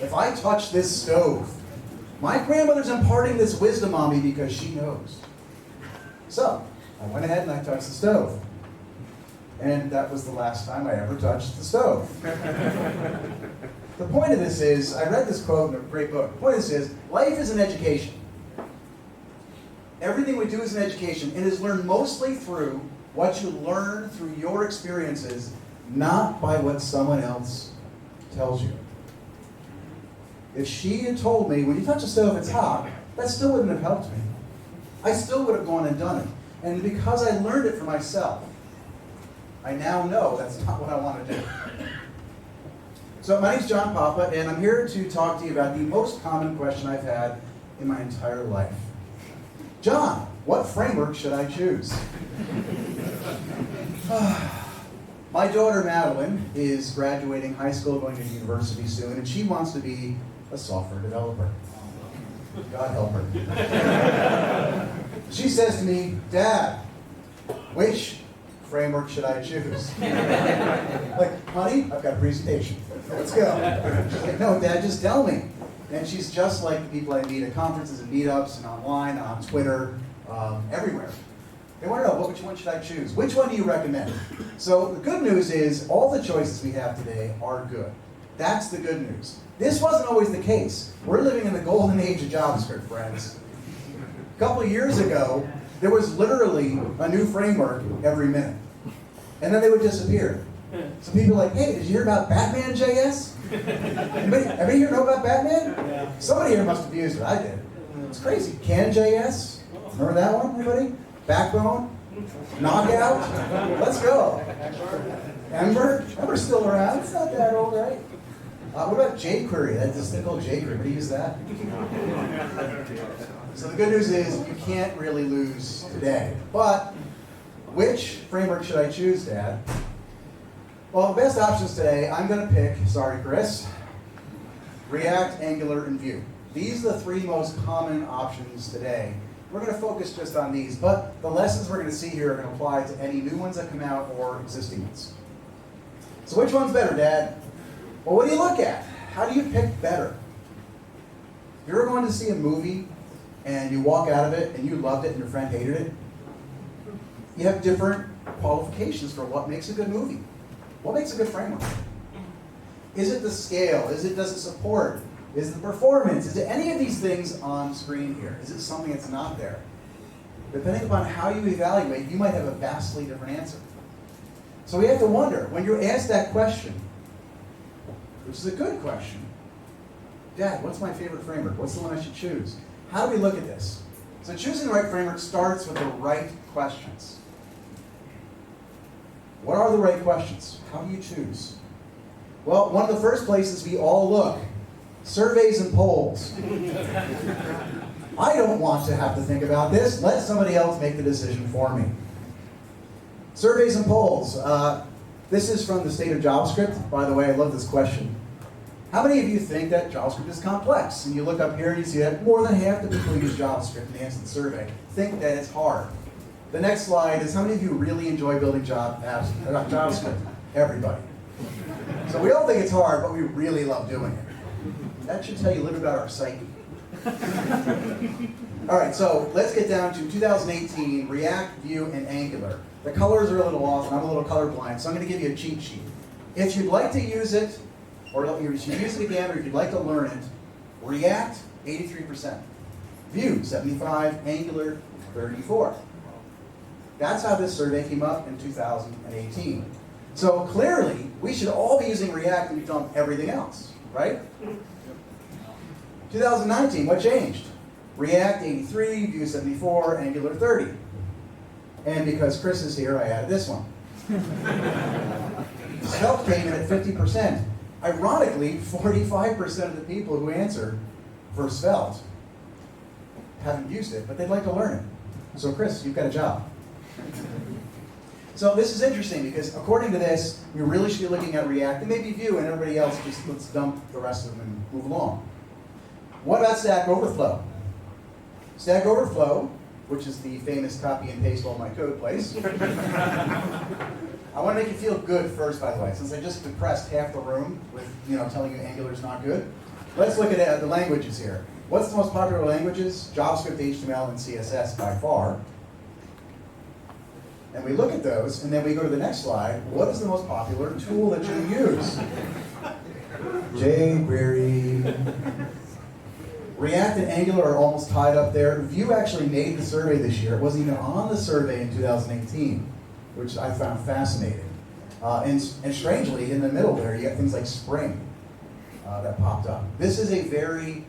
If I touch this stove, my grandmother's imparting this wisdom on me because she knows. So I went ahead and I touched the stove. And that was the last time I ever touched the stove. The point of this is, I read this quote in a great book. The point of this is, life is an education. Everything we do is an education, and is learned mostly through what you learn through your experiences, not by what someone else tells you. If she had told me, when you touch a stove, it's hot, that still wouldn't have helped me. I still would have gone and done it. And because I learned it for myself, I now know that's not what I want to do. So my name's John Papa, and I'm here to talk to you about the most common question I've had in my entire life. John, what framework should I choose? My daughter Madeline is graduating high school, going to university soon, and she wants to be a software developer. God help her. She says to me, Dad, which framework should I choose? Like, honey, I've got a presentation. Let's go. She's like, no, Dad, just tell me. And she's just like the people I meet at conferences and meetups and online, on Twitter, everywhere. They want to know, which one should I choose? Which one do you recommend? So the good news is, all the choices we have today are good. That's the good news. This wasn't always the case. We're living in the golden age of JavaScript, friends. A couple of years ago, there was literally a new framework every minute. And then they would disappear. So people are like, hey, did you hear about Batman.js? Anybody here know about Batman? Yeah. Somebody here must have used it. I did. It's crazy. CanJS? Remember that one, anybody? Backbone? Knockout? Let's go. Ember? Ember's still around. It's not that old, right? What about jQuery? That's this thing called jQuery. Everybody use that? So the good news is you can't really lose today. But which framework should I choose, Dad? Well, the best options today, I'm going to pick, sorry Chris, React, Angular, and Vue. These are the 3 most common options today. We're going to focus just on these, but the lessons we're going to see here are going to apply to any new ones that come out or existing ones. So which one's better, Dad? Well, what do you look at? How do you pick better? If you're going to see a movie and you walk out of it and you loved it and your friend hated it, you have different qualifications for what makes a good movie. What makes a good framework? Is it the scale? Does it support? Is it the performance? Is it any of these things on screen here? Is it something that's not there? Depending upon how you evaluate, you might have a vastly different answer. So we have to wonder, when you're asked that question, which is a good question, Dad, what's my favorite framework? What's the one I should choose? How do we look at this? So choosing the right framework starts with the right questions. What are the right questions? How do you choose? Well, one of the first places we all look, surveys and polls. I don't want to have to think about this. Let somebody else make the decision for me. Surveys and polls. This is from the state of JavaScript. By the way, I love this question. How many of you think that JavaScript is complex? And you look up here and you see that more than half the people who use JavaScript and answer the survey think that it's hard. The next slide is how many of you really enjoy building JavaScript? Everybody. So we all think it's hard, but we really love doing it. That should tell you a little bit about our psyche. All right, so let's get down to 2018, React, Vue, and Angular. The colors are a little off, and I'm a little colorblind, so I'm going to give you a cheat sheet. If you'd like to use it, or if you use it again, or if you'd like to learn it, React, 83%. Vue, 75, Angular, 34. That's how this survey came up in 2018. So clearly, we should all be using React and we've done everything else, right? 2019, what changed? React 83, Vue 74, Angular 30. And because Chris is here, I added this one. Svelte came in at 50%. Ironically, 45% of the people who answered for Svelte haven't used it, but they'd like to learn it. So Chris, you've got a job. So this is interesting because according to this, we really should be looking at React and maybe Vue, and everybody else just let's dump the rest of them and move along. What about Stack Overflow? Stack Overflow, which is the famous copy and paste all my code place. I want to make you feel good first, by the way, since I just depressed half the room with telling you Angular's not good. Let's look at the languages here. What's the most popular languages? JavaScript, HTML, and CSS by far. And we look at those, and then we go to the next slide. What is the most popular tool that you use? jQuery. React and Angular are almost tied up there. Vue actually made the survey this year. It wasn't even on the survey in 2018, which I found fascinating. And strangely, in the middle there, you got things like Spring that popped up. This is a very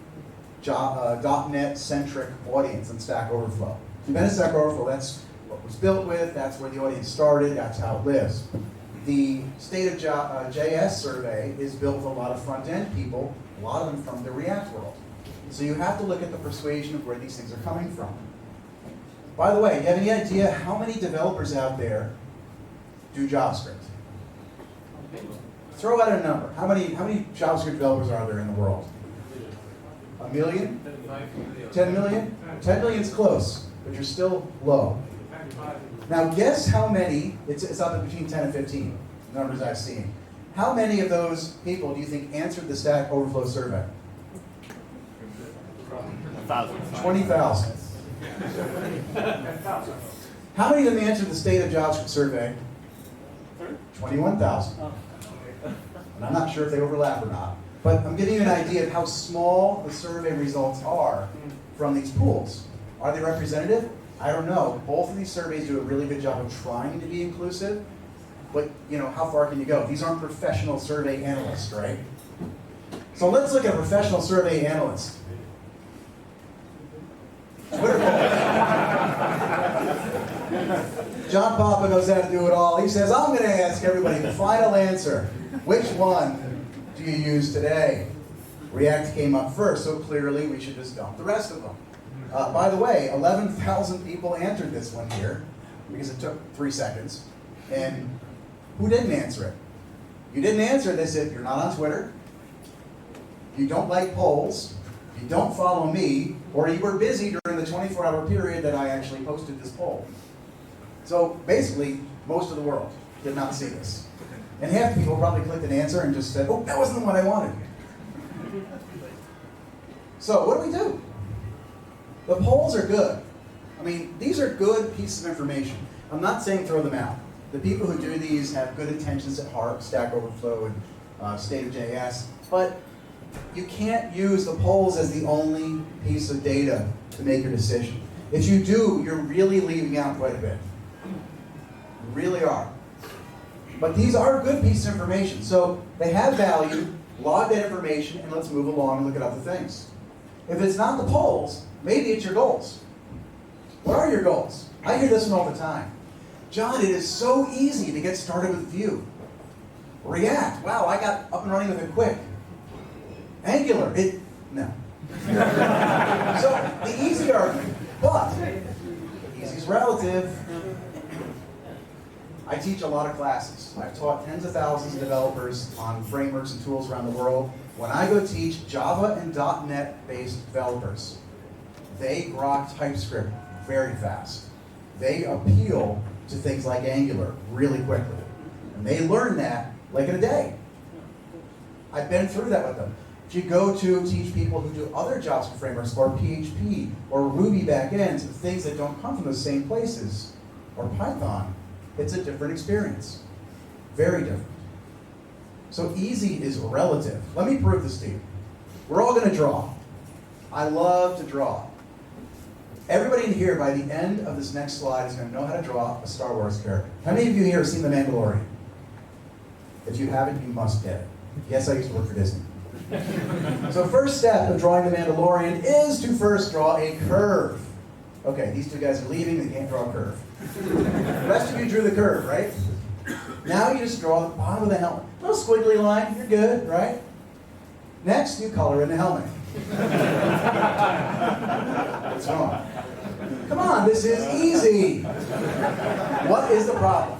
.NET-centric audience in Stack Overflow. If you've been in Stack Overflow, that's what was built with, that's where the audience started, that's how it lives. The State of JS survey is built with a lot of front-end people, a lot of them from the React world. So you have to look at the persuasion of where these things are coming from. By the way, do you have any idea how many developers out there do JavaScript? Throw out a number. How many JavaScript developers are there in the world? 1 million? 10 million? 10 million's close, but you're still low. Now guess how many, it's up between 10 and 15, numbers I've seen. How many of those people do you think answered the Stack Overflow survey? 20,000. How many of them answered the State of JavaScript survey? 21,000. And I'm not sure if they overlap or not, but I'm giving you an idea of how small the survey results are from these pools. Are they representative? I don't know. Both of these surveys do a really good job of trying to be inclusive, but how far can you go? These aren't professional survey analysts, right? So let's look at a professional survey analyst. Twitter poll. John Papa knows how to do it all. He says, I'm going to ask everybody the final answer. Which one do you use today? React came up first, so clearly we should just dump the rest of them. By the way, 11,000 people answered this one here because it took 3 seconds. And who didn't answer it? You didn't answer this if you're not on Twitter, you don't like polls, you don't follow me, or you were busy during the 24-hour period that I actually posted this poll. So basically, most of the world did not see this. And half the people probably clicked an answer and just said, oh, that wasn't the one I wanted. So what do? The polls are good. I mean, these are good pieces of information. I'm not saying throw them out. The people who do these have good intentions at heart, Stack Overflow and State of JS, but you can't use the polls as the only piece of data to make your decision. If you do, you're really leaving out quite a bit. You really are. But these are good pieces of information. So they have value, log that information, and let's move along and look at other things. If it's not the polls, maybe it's your goals. What are your goals? I hear this one all the time. John, it is so easy to get started with Vue. React, wow, I got up and running with it quick. Angular, no. So the easy argument, but easy is relative. I teach a lot of classes. I've taught tens of thousands of developers on frameworks and tools around the world. When I go teach Java and .NET based developers, they grok TypeScript very fast. They appeal to things like Angular really quickly. And they learn that like in a day. I've been through that with them. If you go to teach people who do other JavaScript frameworks or PHP or Ruby backends, things that don't come from the same places, or Python, it's a different experience. Very different. So easy is relative. Let me prove this to you. We're all going to draw. I love to draw. Everybody in here, by the end of this next slide, is going to know how to draw a Star Wars character. How many of you here have seen The Mandalorian? If you haven't, you must get it. Yes, I used to work for Disney. So first step of drawing The Mandalorian is to first draw a curve. Okay, these two guys are leaving, they can't draw a curve. The rest of you drew the curve, right? Now you just draw the bottom of the helmet. A little squiggly line, you're good, right? Next, you color in the helmet. What's wrong? Come on, this is easy. What is the problem?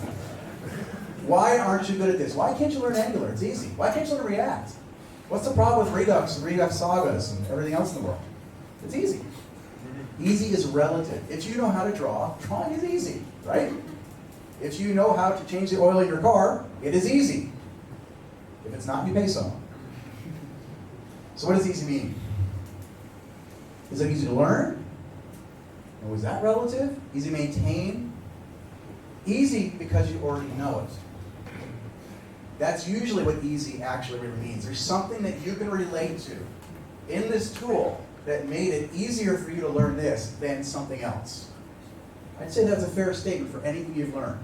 Why aren't you good at this? Why can't you learn Angular? It's easy. Why can't you learn React? What's the problem with Redux and Redux sagas and everything else in the world? It's easy. Easy is relative. If you know how to draw, drawing is easy, right? If you know how to change the oil in your car, it is easy. If it's not, you pay someone. So what does easy mean? Is it easy to learn? And was that relative? Easy to maintain? Easy because you already know it. That's usually what easy actually really means. There's something that you can relate to in this tool that made it easier for you to learn this than something else. I'd say that's a fair statement for anything you've learned.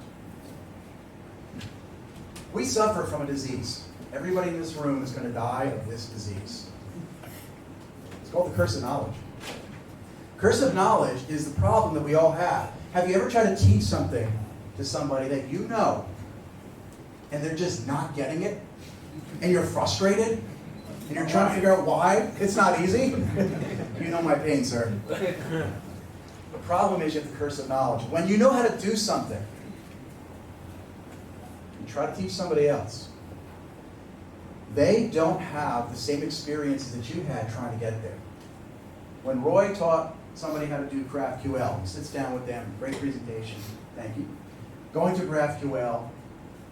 We suffer from a disease. Everybody in this room is going to die of this disease. It's called the curse of knowledge. Curse of knowledge is the problem that we all have. Have you ever tried to teach something to somebody that you know, and they're just not getting it, and you're frustrated, and you're trying to figure out why? It's not easy. You know my pain, sir. The problem is you have the curse of knowledge. When you know how to do something, you try to teach somebody else. They don't have the same experiences that you had trying to get there. When Roy taught somebody how to do GraphQL, he sits down with them, great presentation, thank you. Going to GraphQL,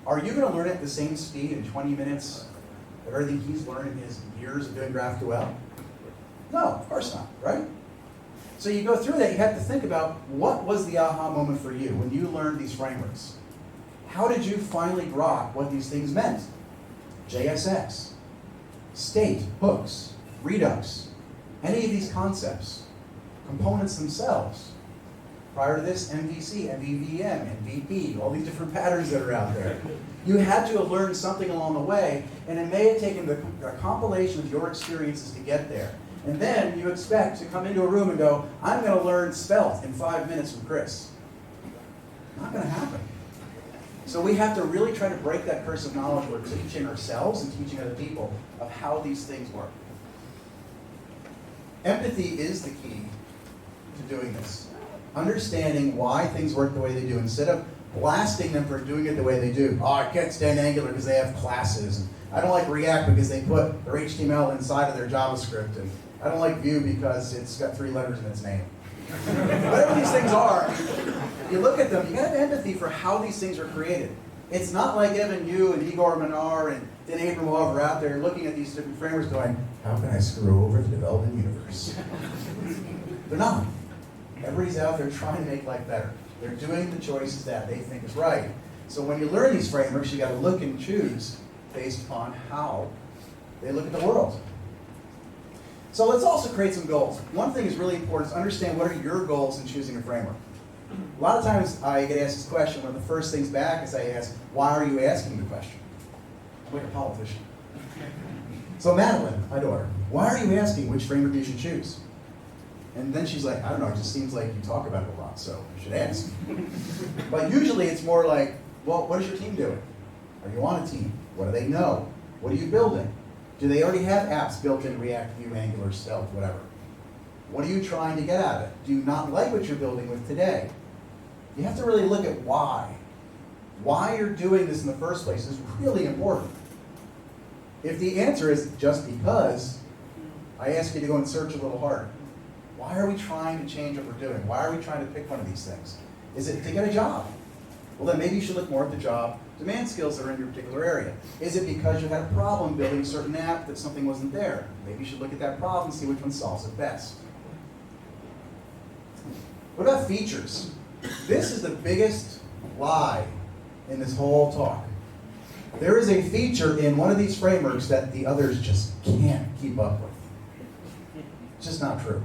are you going to learn it at the same speed in 20 minutes of everything he's learned in his years of doing GraphQL? No, of course not, right? So you go through that, you have to think about what was the aha moment for you when you learned these frameworks. How did you finally grok what these things meant? JSX, state, hooks, Redux, any of these concepts, components themselves. Prior to this, MVC, MVVM, MVP, all these different patterns that are out there. You had to have learned something along the way, and it may have taken the compilation of your experiences to get there. And then you expect to come into a room and go, I'm going to learn Svelte in 5 minutes from Chris. Not going to happen. So we have to really try to break that curse of knowledge we're teaching ourselves and teaching other people of how these things work. Empathy is the key to doing this. Understanding why things work the way they do instead of blasting them for doing it the way they do. Oh, I can't stand Angular because they have classes. And I don't like React because they put their HTML inside of their JavaScript. And I don't like Vue because it's got 3 letters in its name. Whatever these things are, you look at them, you gotta have empathy for how these things are created. It's not like Evan Yu and Igor Minar and Dan Abramov are out there looking at these different frameworks going, how can I screw over the development universe? They're not. Everybody's out there trying to make life better. They're doing the choices that they think is right. So when you learn these frameworks, you gotta look and choose based on how they look at the world. So let's also create some goals. One thing is really important is understand what are your goals in choosing a framework. A lot of times I get asked this question, one of the first things back is I ask, why are you asking the question? I'm like a politician. So Madeline, my daughter, why are you asking which framework you should choose? And then she's like, I don't know, it just seems like you talk about it a lot, so I should ask. But usually it's more like, well, what is your team doing? Are you on a team? What do they know? What are you building? Do they already have apps built in React, Vue, Angular, Svelte, whatever? What are you trying to get out of it? Do you not like what you're building with today? You have to really look at why. Why you're doing this in the first place is really important. If the answer is just because, I ask you to go and search a little harder. Why are we trying to change what we're doing? Why are we trying to pick one of these things? Is it to get a job? Well, then maybe you should look more at the job demand skills that are in your particular area. Is it because you had a problem building a certain app that something wasn't there? Maybe you should look at that problem and see which one solves it best. What about features? This is the biggest lie in this whole talk. There is a feature in one of these frameworks that the others just can't keep up with. It's just not true.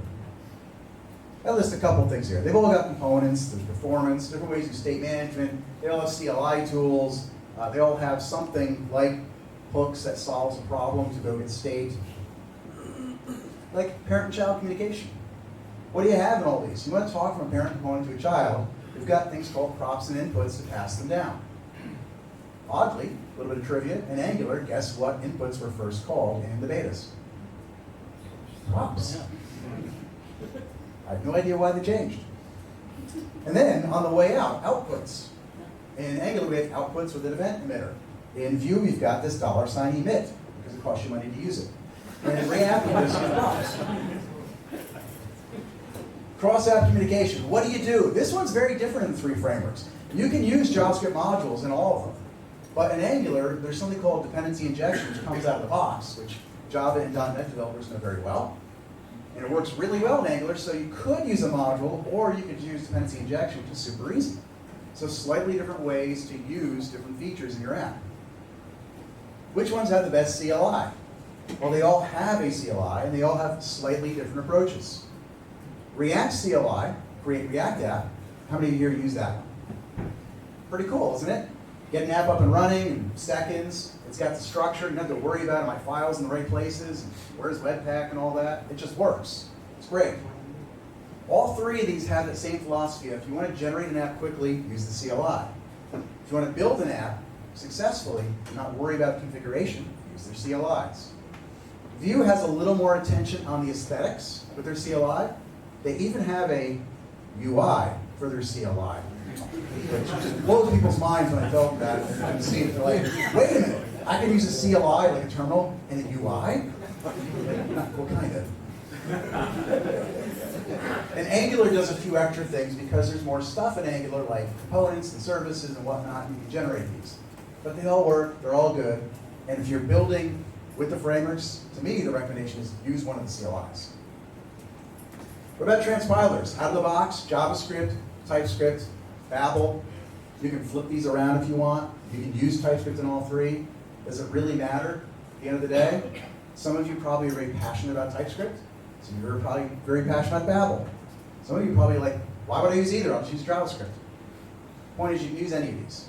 I'll list a couple things here. They've all got components, there's performance, different ways of state management, they all have CLI tools, they all have something like hooks that solves a problem to go get state. Like parent-child communication. What do you have in all these? You want to talk from a parent component to a child, you've got things called props and inputs to pass them down. Oddly, a little bit of trivia, in Angular, guess what inputs were first called in the betas? Props. I have no idea why they changed. And then, on the way out, outputs. In Angular, we have outputs with an event emitter. In Vue, we've got this $emit, because it costs you money to use it. And in React, we just use props. Cross-app communication. What do? This one's very different in the three frameworks. You can use JavaScript modules in all of them. But in Angular, there's something called dependency injection, which comes out of the box, which Java and .NET developers know very well. And it works really well in Angular, so you could use a module, or you could use dependency injection, which is super easy. So slightly different ways to use different features in your app. Which ones have the best CLI? Well, they all have a CLI, and they all have slightly different approaches. React CLI, create React app. How many of you here use that one? Pretty cool, isn't it? Get an app up and running in seconds. It's got the structure. You don't have to worry about my files in the right places. And where's Webpack and all that? It just works. It's great. All three of these have the same philosophy. If you want to generate an app quickly, use the CLI. If you want to build an app successfully and not worry about configuration, use their CLIs. Vue has a little more attention on the aesthetics with their CLI. They even have a UI for their CLI, which just blows people's minds when I tell them that and see it. They're like, wait a minute, I can use a CLI like a terminal and a UI? Well, kind of. And Angular does a few extra things because there's more stuff in Angular like components and services and whatnot, and you can generate these. But they all work, they're all good, and if you're building with the frameworks, to me the recommendation is use one of the CLIs. What about transpilers? Out of the box, JavaScript, TypeScript, Babel. You can flip these around if you want. You can use TypeScript in all three. Does it really matter at the end of the day? Some of you probably are very passionate about TypeScript. Some of you are probably very passionate about Babel. Some of you are probably like, why would I use either? I'll just use JavaScript. Point is, you can use any of these.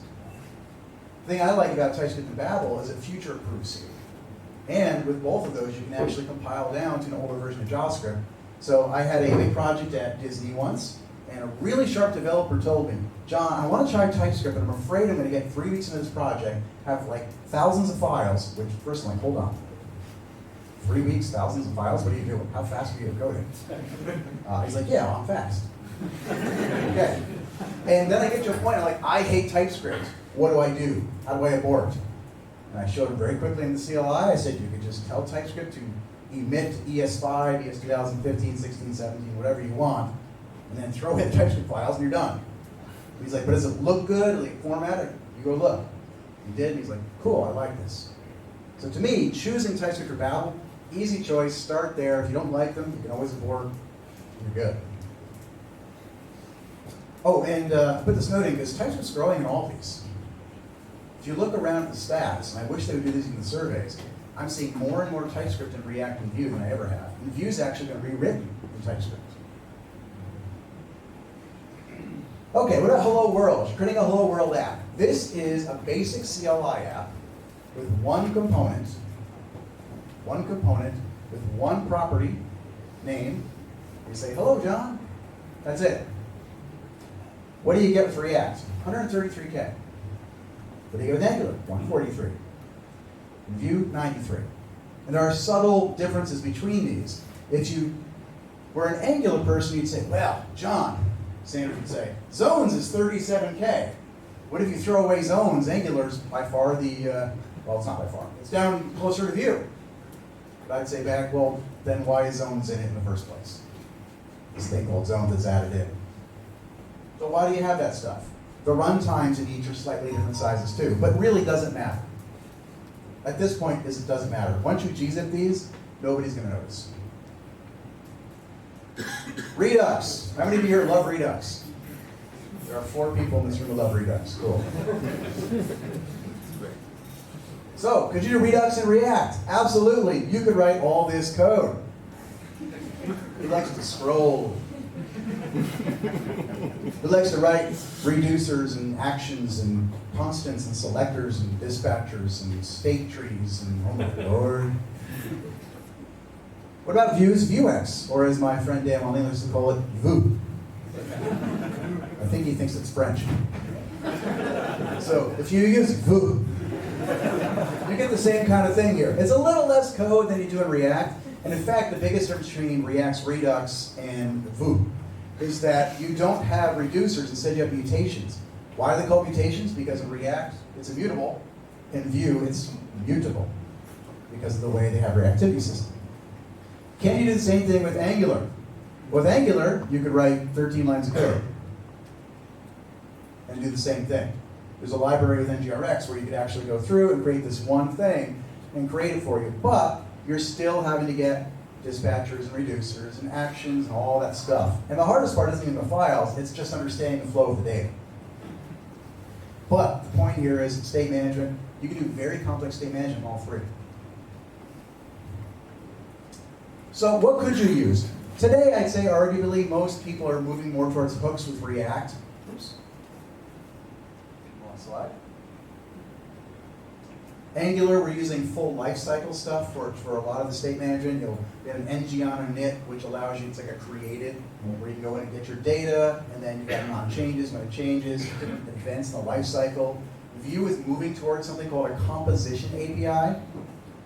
The thing I like about TypeScript and Babel is it future-proofs you. And with both of those, you can actually compile down to an older version of JavaScript. So I had a big project at Disney once, and a really sharp developer told me, John, I want to try TypeScript, but I'm afraid I'm going to get 3 weeks into this project, have like thousands of files, which first I'm like, hold on. 3 weeks, thousands of files, what are you doing? How fast are you coding? He's like, yeah, I'm fast. Okay. And then I get to a point, I'm like, I hate TypeScript. What do I do? How do I abort? And I showed him very quickly in the CLI, I said, you could just tell TypeScript to emit ES5, ES 2015, 16, 17, whatever you want, and then throw in TypeScript files and you're done. He's like, but does it look good? Like formatted? You go look. He did, and he's like, cool, I like this. So to me, choosing TypeScript or Babel, easy choice, start there. If you don't like them, you can always abort, you're good. Oh, and put this note in, because TypeScript's growing in all these. If you look around at the stats, and I wish they would do this in the surveys, I'm seeing more and more TypeScript in React and Vue than I ever have. And Vue's actually been rewritten in TypeScript. Okay, what about Hello World? You're creating a Hello World app. This is a basic CLI app with one component with one property name You say, hello, John. That's it. What do you get with React? 133K. What do you get with Angular? 143. In Vue, 93. And there are subtle differences between these. If you were an Angular person, you'd say, well, John, Sanders would say, Zones is 37K. What if you throw away Zones? Angular's by far the, well, it's not by far. It's down closer to Vue. But I'd say back, well, then why is Zones in it in the first place? This thing called Zones is added in. So why do you have that stuff? The runtimes in each are slightly different sizes too, but really doesn't matter. At this point, it doesn't matter. Once you gzip these, nobody's going to notice. Redux. How many of you here love Redux? There are 4 people in this room who love Redux. Cool. So, could you do Redux in React? Absolutely. You could write all this code. He likes to scroll. He likes to write reducers and actions and constants and selectors and dispatchers and state trees and, oh my lord. What about Vue's Vuex? Or as my friend Dan Malin likes to call it, Vue. I think he thinks it's French. So if you use Vue, you get the same kind of thing here. It's a little less code than you do in React. And in fact, the biggest difference between React's Redux and Vue is that you don't have reducers, instead you have mutations. Why are they called mutations? Because in React, it's immutable. In Vue, it's mutable because of the way they have reactivity system. Can you do the same thing with Angular? With Angular, you could write 13 lines of code and do the same thing. There's a library with NGRX where you could actually go through and create this one thing and create it for you. But you're still having to get dispatchers and reducers and actions and all that stuff. And the hardest part isn't even the files, it's just understanding the flow of the data. But the point here is state management. You can do very complex state management in all 3. So what could you use? Today, I'd say arguably most people are moving more towards hooks with React. Oops. One slide. Angular, we're using full lifecycle stuff for a lot of the state management. We have an ng on init, which allows you, it's like a created, where you can go in and get your data, and then you got on changes, when it changes, different events in the lifecycle. Vue is moving towards something called a composition API.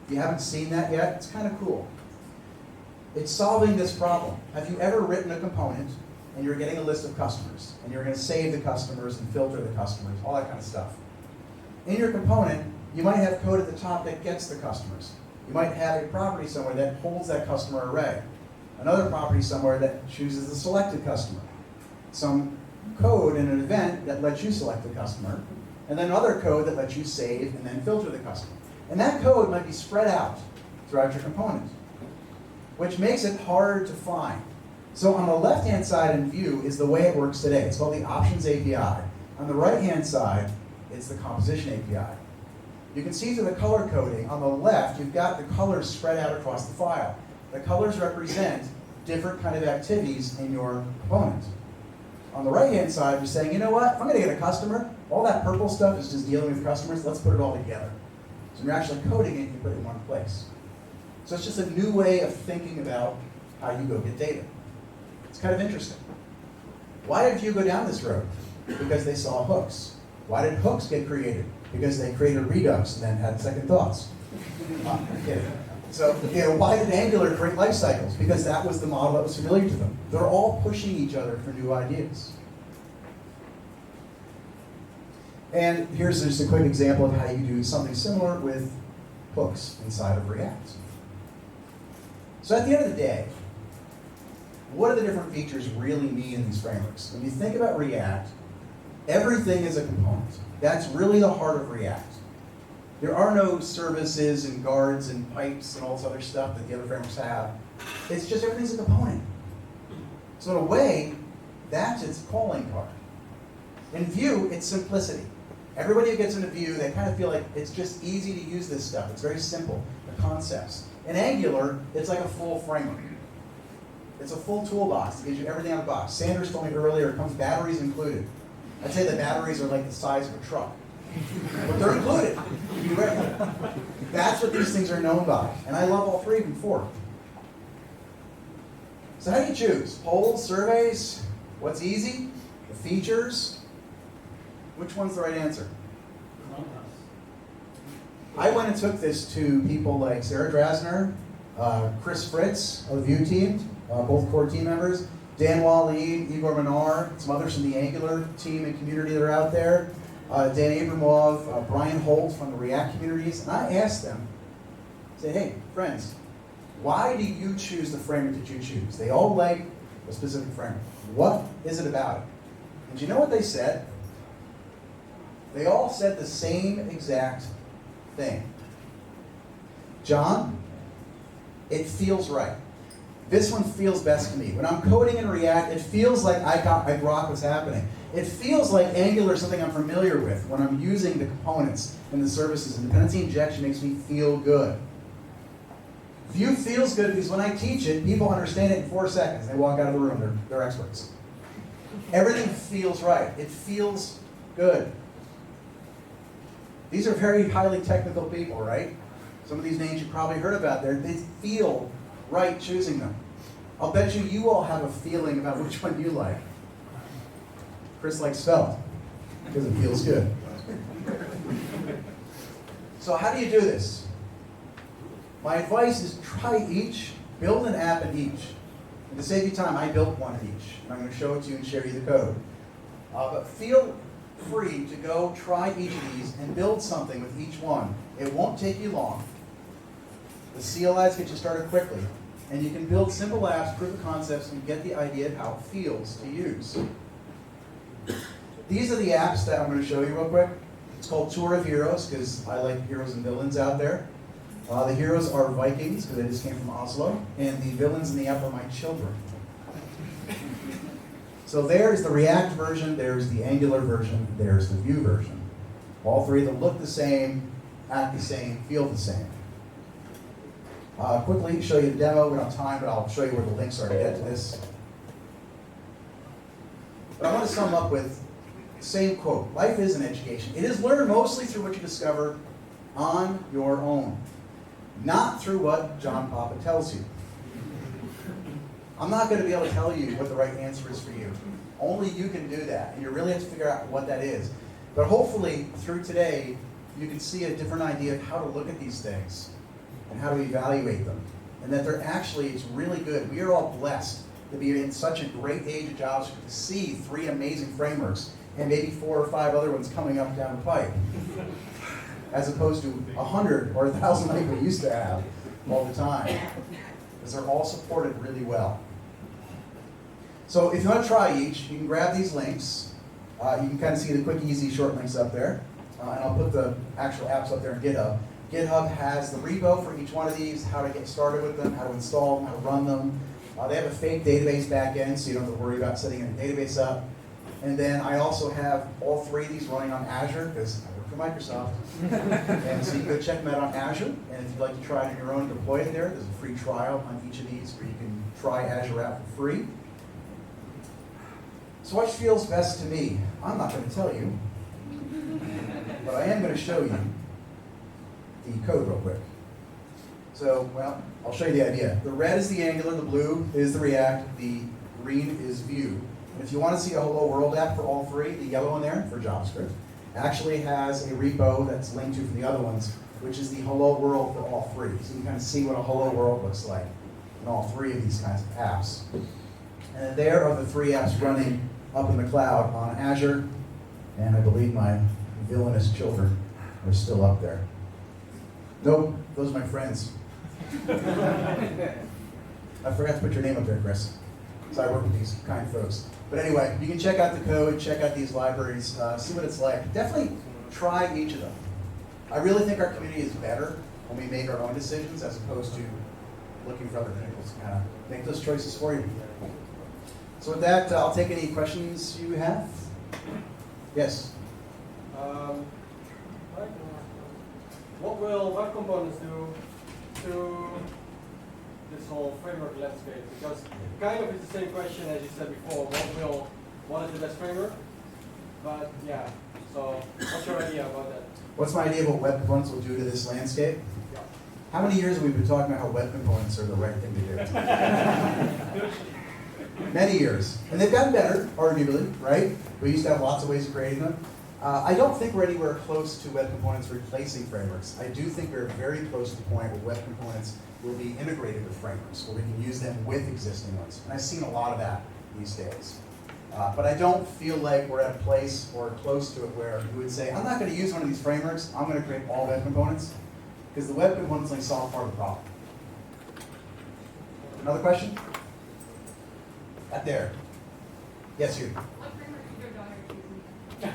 If you haven't seen that yet, it's kind of cool. It's solving this problem. Have you ever written a component, and you're getting a list of customers, and you're going to save the customers and filter the customers, all that kind of stuff. In your component, you might have code at the top that gets the customers. You might have a property somewhere that holds that customer array. Another property somewhere that chooses the selected customer. Some code in an event that lets you select the customer. And then other code that lets you save and then filter the customer. And that code might be spread out throughout your component, which makes it hard to find. So on the left-hand side in Vue is the way it works today. It's called the Options API. On the right-hand side, it's the Composition API. You can see through the color coding, on the left, you've got the colors spread out across the file. The colors represent different kind of activities in your component. On the right-hand side, you're saying, you know what, if I'm going to get a customer, all that purple stuff is just dealing with customers, let's put it all together. So when you're actually coding it, you put it in one place. So it's just a new way of thinking about how you go get data. It's kind of interesting. Why did Vue go down this road? Because they saw hooks. Why did hooks get created? Because they created Redux and then had second thoughts. I'm kidding. So, why did Angular create life cycles? Because that was the model that was familiar to them. They're all pushing each other for new ideas. And here's just a quick example of how you do something similar with hooks inside of React. So at the end of the day, what do the different features really mean in these frameworks? When you think about React, everything is a component. That's really the heart of React. There are no services and guards and pipes and all this other stuff that the other frameworks have. It's just everything's a component. So in a way, that's its calling card. In Vue, it's simplicity. Everybody who gets into Vue, they kind of feel like it's just easy to use this stuff. It's very simple, the concepts. In Angular, it's like a full framework. It's a full toolbox. It gives you everything out of the box. Sanders told me earlier, it comes batteries included. I'd say the batteries are like the size of a truck. But they're included. You ready? That's what these things are known by. And I love all 3 of them for it. So So how do you choose? Polls, surveys? What's easy? The features? Which one's the right answer? I went and took this to people like Sarah Drasner, Chris Fritz of the Vue team, both core team members, Dan Waleed, Igor Menard, some others from the Angular team and community that are out there, Dan Abramov, Brian Holt from the React communities, and I asked them, say, hey, friends, why do you choose the framework that you choose? They all like a specific framework. What is it about it? And do you know what they said? They all said the same exact thing. John, it feels right. This one feels best to me. When I'm coding in React, it feels like I grok what's happening. It feels like Angular is something I'm familiar with when I'm using the components and the services. And dependency injection makes me feel good. Vue feels good because when I teach it, people understand it in 4 seconds. They walk out of the room, they're experts. Everything feels right. It feels good. These are very highly technical people, right? Some of these names you've probably heard about there. They feel right choosing them. I'll bet you all have a feeling about which one you like. Chris likes Svelte because it feels good. So how do you do this? My advice is try each, build an app in each. And to save you time, I built one in each. And I'm going to show it to you and share you the code. But feel free to go try each of these and build something with each one. It won't take you long. The CLIs get you started quickly. And you can build simple apps, proof of concepts, and get the idea of how it feels to use. These are the apps that I'm going to show you real quick. It's called Tour of Heroes, because I like heroes and villains out there. The heroes are Vikings, because they just came from Oslo. And the villains in the app are my children. So there's the React version, there's the Angular version, there's the Vue version. All three of them look the same, act the same, feel the same. Quickly show you the demo. We don't have time, but I'll show you where the links are to get to this. But I want to sum up with the same quote. Life is an education. It is learned mostly through what you discover on your own, not through what John Papa tells you. I'm not going to be able to tell you what the right answer is for you. Only you can do that, and you really have to figure out what that is. But hopefully, through today, you can see a different idea of how to look at these things and how to evaluate them. And that they're actually, it's really good. We are all blessed to be in such a great age of JavaScript to see 3 amazing frameworks and maybe 4 or 5 other ones coming up down the pipe, as opposed to 100 or 1,000 like we used to have all the time, because they're all supported really well. So if you want to try each, you can grab these links. You can kind of see the quick, easy, short links up there. And I'll put the actual apps up there in GitHub. GitHub has the repo for each one of these, how to get started with them, how to install them, how to run them. They have a fake database backend, so you don't have to worry about setting a database up. And then I also have all 3 of these running on Azure, because I work for Microsoft. And so you can go check them out on Azure. And if you'd like to try it on your own and deploy it there, there's a free trial on each of these where you can try Azure app for free. So what feels best to me? I'm not going to tell you, but I am going to show you the code real quick. So, well, I'll show you the idea. The red is the Angular, the blue is the React, the green is Vue. And if you want to see a hello world app for all 3, the yellow in there for JavaScript actually has a repo that's linked to from the other ones, which is the hello world for all 3. So you can kind of see what a hello world looks like in all 3 of these kinds of apps. And there are the 3 apps running up in the cloud on Azure, and I believe my villainous children are still up there. Nope, those are my friends. I forgot to put your name up there, Chris. So I work with these kind folks. But anyway, you can check out the code, check out these libraries, see what it's like. Definitely try each of them. I really think our community is better when we make our own decisions as opposed to looking for other people to kind of make those choices for you. So with that, I'll take any questions you have. Yes? What will web components do to this whole framework landscape? Because kind of it's the same question as you said before. What is the best framework? But yeah, so what's your idea about that? What's my idea of what web components will do to this landscape? Yeah. How many years have we been talking about how web components are the right thing to do? Many years. And they've gotten better, arguably, right? We used to have lots of ways of creating them. I don't think we're anywhere close to web components replacing frameworks. I do think we're very close to the point where web components will be integrated with frameworks, where we can use them with existing ones. And I've seen a lot of that these days. But I don't feel like we're at a place or close to it where you would say, I'm not going to use one of these frameworks, I'm going to create all web components, because the web components only solve part of the problem. Another question? Up there. Yes, you.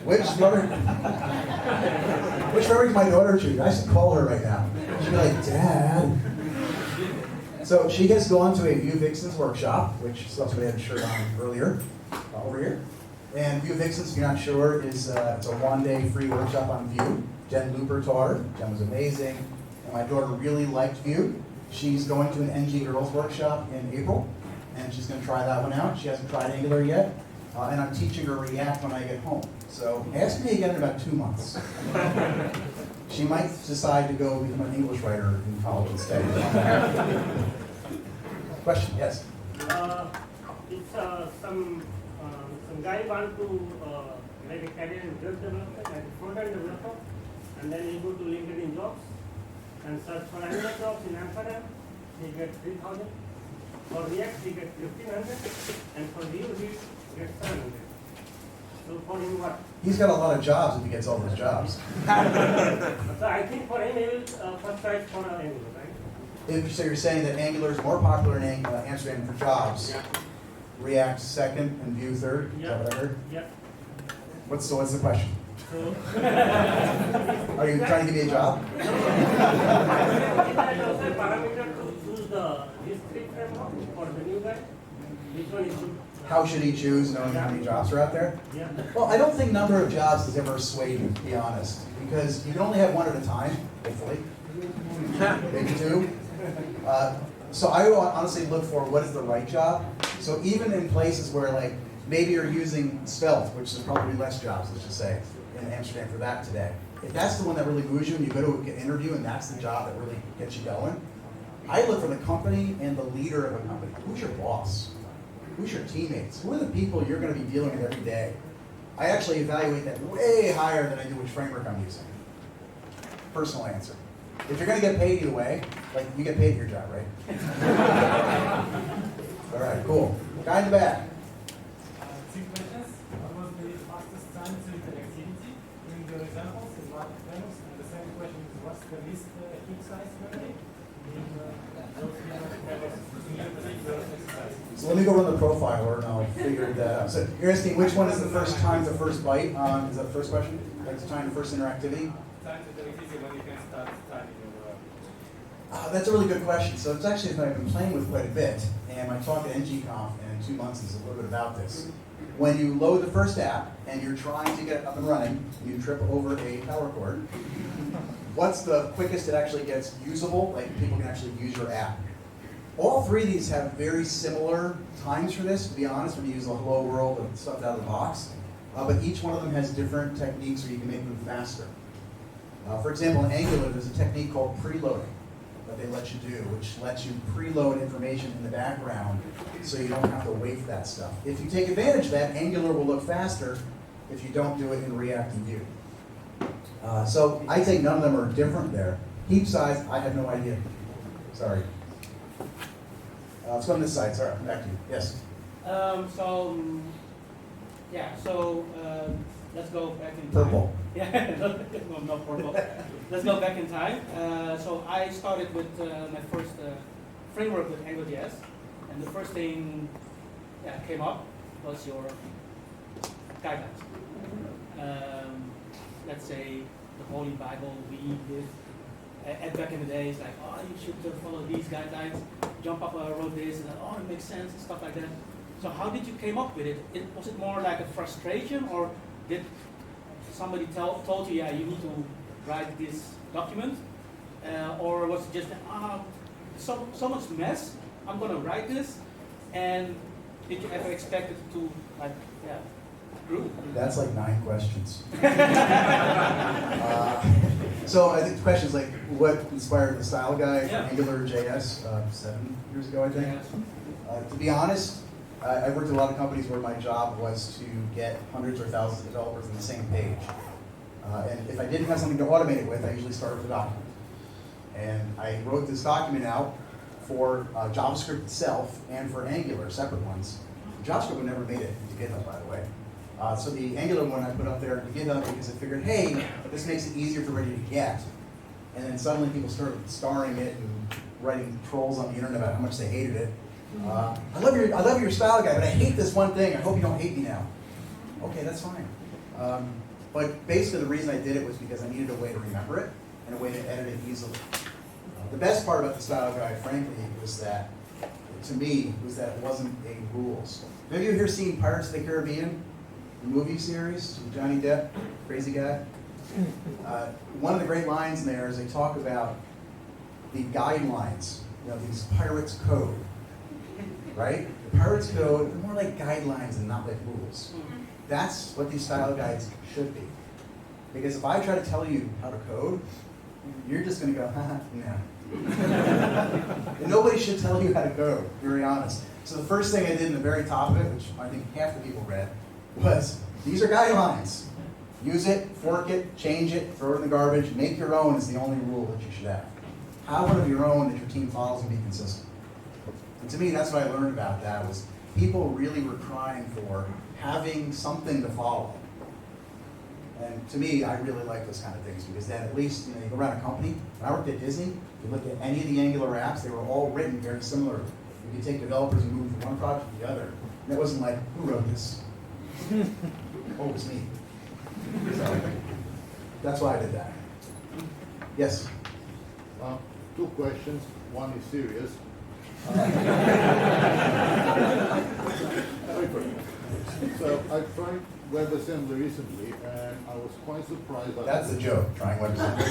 Which framework? Which framework is my daughter choose? I should call her right now. She'd be like, Dad. So she has gone to a Vue Vixens workshop, which somebody had a shirt on earlier, over here. And Vue Vixens, if you're not sure, is it's a one-day free workshop on Vue. Jen Looper taught her. Jen was amazing. And my daughter really liked Vue. She's going to an NG Girls workshop in April, and she's going to try that one out. She hasn't tried Angular yet. And I'm teaching her React when I get home. So ask me again in about 2 months. She might decide to go become an English writer in college instead. Question, yes? It's some guy want to make a career in web development, like a front-end developer, and then he go to LinkedIn jobs and search for Angular jobs in Amsterdam. He gets 3,000. For React, he gets 1,500, and for Vue, he gets 700. So for him, what? He's got a lot of jobs if he gets all those jobs. So I think for him, he will first try for Angular, right? So you're saying that Angular is more popular in Amsterdam for jobs. Yeah. React second and Vue third? Yeah. Is that what I heard? Yeah. What's the question? So Are you trying to give me a job? parameter to choose this three framework for the new guy. Which one is good? How should he choose knowing how many jobs are out there? Yeah. Well, I don't think number of jobs has ever swayed me, to be honest, because you can only have one at a time, hopefully. Maybe two. So I would honestly look for what is the right job. So even in places where like maybe you're using Svelte, which is probably less jobs, let's just say, in Amsterdam for that today. If that's the one that really moves you and you go to an interview and that's the job that really gets you going, I look for the company and the leader of a company. Who's your boss? Who's your teammates? Who are the people you're going to be dealing with every day? I actually evaluate that way higher than I do which framework I'm using. Personal answer. If you're going to get paid either way, like you get paid your job, right? All right, cool. Guy in the back. Two questions. What was the fastest time to interactivity in your examples in what frameworks? And the second question is, what's the least heap size memory in those frameworks? So let me go run the profiler and I'll figure that out. So you're asking which one is the first time to first byte? Is that the first question? Like the time to first interactivity? Time to interactivity when you can start timing your That's a really good question. So it's actually something I've been playing with quite a bit. And my talk at NGConf in 2 months is a little bit about this. When you load the first app and you're trying to get it up and running, you trip over a power cord. What's the quickest it actually gets usable? Like people can actually use your app. All three of these have very similar times for this, to be honest, when you use the hello world and stuff out of the box. But each one of them has different techniques where you can make them faster. For example, in Angular, there's a technique called preloading that they let you do, which lets you preload information in the background so you don't have to wait for that stuff. If you take advantage of that, Angular will look faster if you don't do it in React and Vue. So I think none of them are different there. Heap size, I have no idea. Sorry. Let's go on this side. Sorry, back to you. Yes. Let's go back in time. Purple. Yeah, no purple. Let's go back in time. So I started with my first framework with AngularJS, and the first thing that came up was your guidelines. Let's say the Holy Bible we live. And back in the days, like, oh, you should follow these guidelines. Jump up wrote this, and oh, it makes sense, and stuff like that. So how did you came up with it? Was it more like a frustration, or did somebody told you, yeah, you need to write this document? Or was it just, so much mess, I'm going to write this, and did you ever expect it to, like, yeah, grow? That's like 9 questions. So I think the question is like, what inspired the style guide for AngularJS 7 years ago, I think? To be honest, I worked at a lot of companies where my job was to get hundreds or thousands of developers on the same page. And if I didn't have something to automate it with, I usually started with a document. And I wrote this document out for JavaScript itself and for Angular, separate ones. JavaScript would never made it into GitHub, by the way. So the Angular one I put up there to GitHub because I figured, hey, this makes it easier for ready to get. And then suddenly people started starring it and writing trolls on the internet about how much they hated it. I love your style guide, but I hate this one thing. I hope you don't hate me now. Okay, that's fine. But basically the reason I did it was because I needed a way to remember it and a way to edit it easily. The best part about the style guide, frankly, was that, to me, was that it wasn't a rules. Have you here seen Pirates of the Caribbean, the movie series with Johnny Depp, crazy guy? One of the great lines in there is they talk about the guidelines, these pirates' code, right? The pirates' code are more like guidelines and not like rules. That's what these style guides should be. Because if I try to tell you how to code, you're just going to go, haha, no. And nobody should tell you how to code, to be very honest. So the first thing I did in the very top of it, which I think half the people read, was these are guidelines. Use it, fork it, change it, throw it in the garbage. Make your own is the only rule that you should have. Have one of your own that your team follows and be consistent. And to me, that's what I learned about that, was people really were crying for having something to follow. And to me, I really like those kind of things because then at least, you go around a company. When I worked at Disney, if you look at any of the Angular apps, they were all written very similar. You could take developers and move from one project to the other. And it wasn't like, who wrote this? Oh, it was me. So that's why I did that. Yes? Two questions. One is serious. So I tried WebAssembly recently, and I was quite surprised. That's the joke, trying WebAssembly.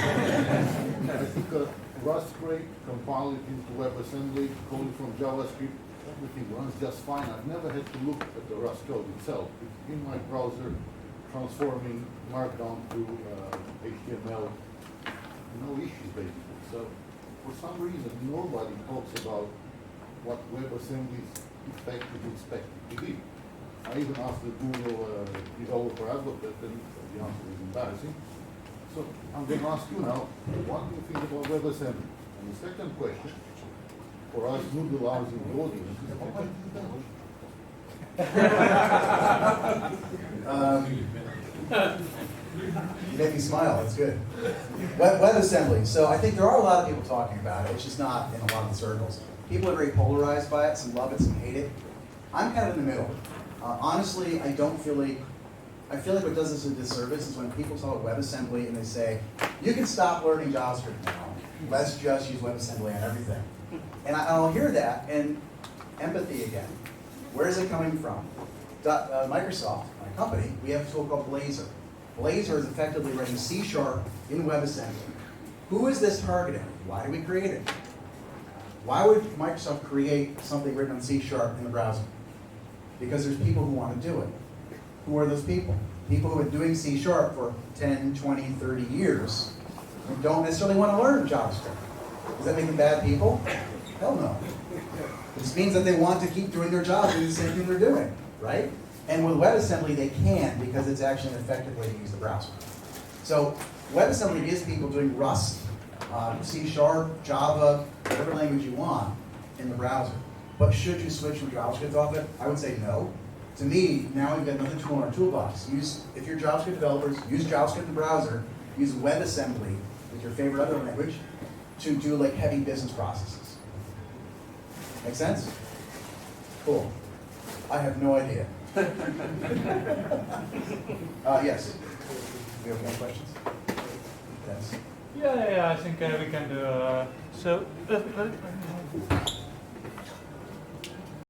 I took a Rust crate, compiled it into WebAssembly, coded from JavaScript. Everything runs just fine. I've never had to look at the Rust code itself. It's in my browser, transforming Markdown to HTML. No issues, basically. So for some reason, nobody talks about what WebAssembly is effectively expected to be. I even asked the Google developer advocate, and the answer is embarrassing. So I'm going to ask you now, what do you think about WebAssembly? And the second question, for us Google lovers in the audience, is what You make me smile, that's good. WebAssembly. So I think there are a lot of people talking about it. It's just not in a lot of the circles. People are very polarized by it. Some love it, some hate it. I'm kind of in the middle. Honestly, I feel like what does us a disservice is when people talk about WebAssembly and they say, you can stop learning JavaScript now. Let's just use WebAssembly on everything. And I'll hear that, and empathy again. Where is it coming from? Microsoft, my company, we have a tool called Blazor. Blazor is effectively writing C# in WebAssembly. Who is this targeting? Why do we create it? Why would Microsoft create something written on C# in the browser? Because there's people who want to do it. Who are those people? People who have been doing C# for 10, 20, 30 years and don't necessarily want to learn JavaScript. Does that make them bad people? Hell no. This means that they want to keep doing their job, doing the same thing they're doing, right? And with WebAssembly, they can because it's actually an effective way to use the browser. So WebAssembly is people doing Rust, C#, Java, whatever language you want in the browser. But should you switch from JavaScript off it? I would say no. To me, now we've got another tool in our toolbox. If you're JavaScript developers, use JavaScript in the browser, use WebAssembly with your favorite other language to do like heavy business processes. Make sense? Cool. I have no idea. Yes. Do you have more questions? Yes. Yeah, I think we can do. So.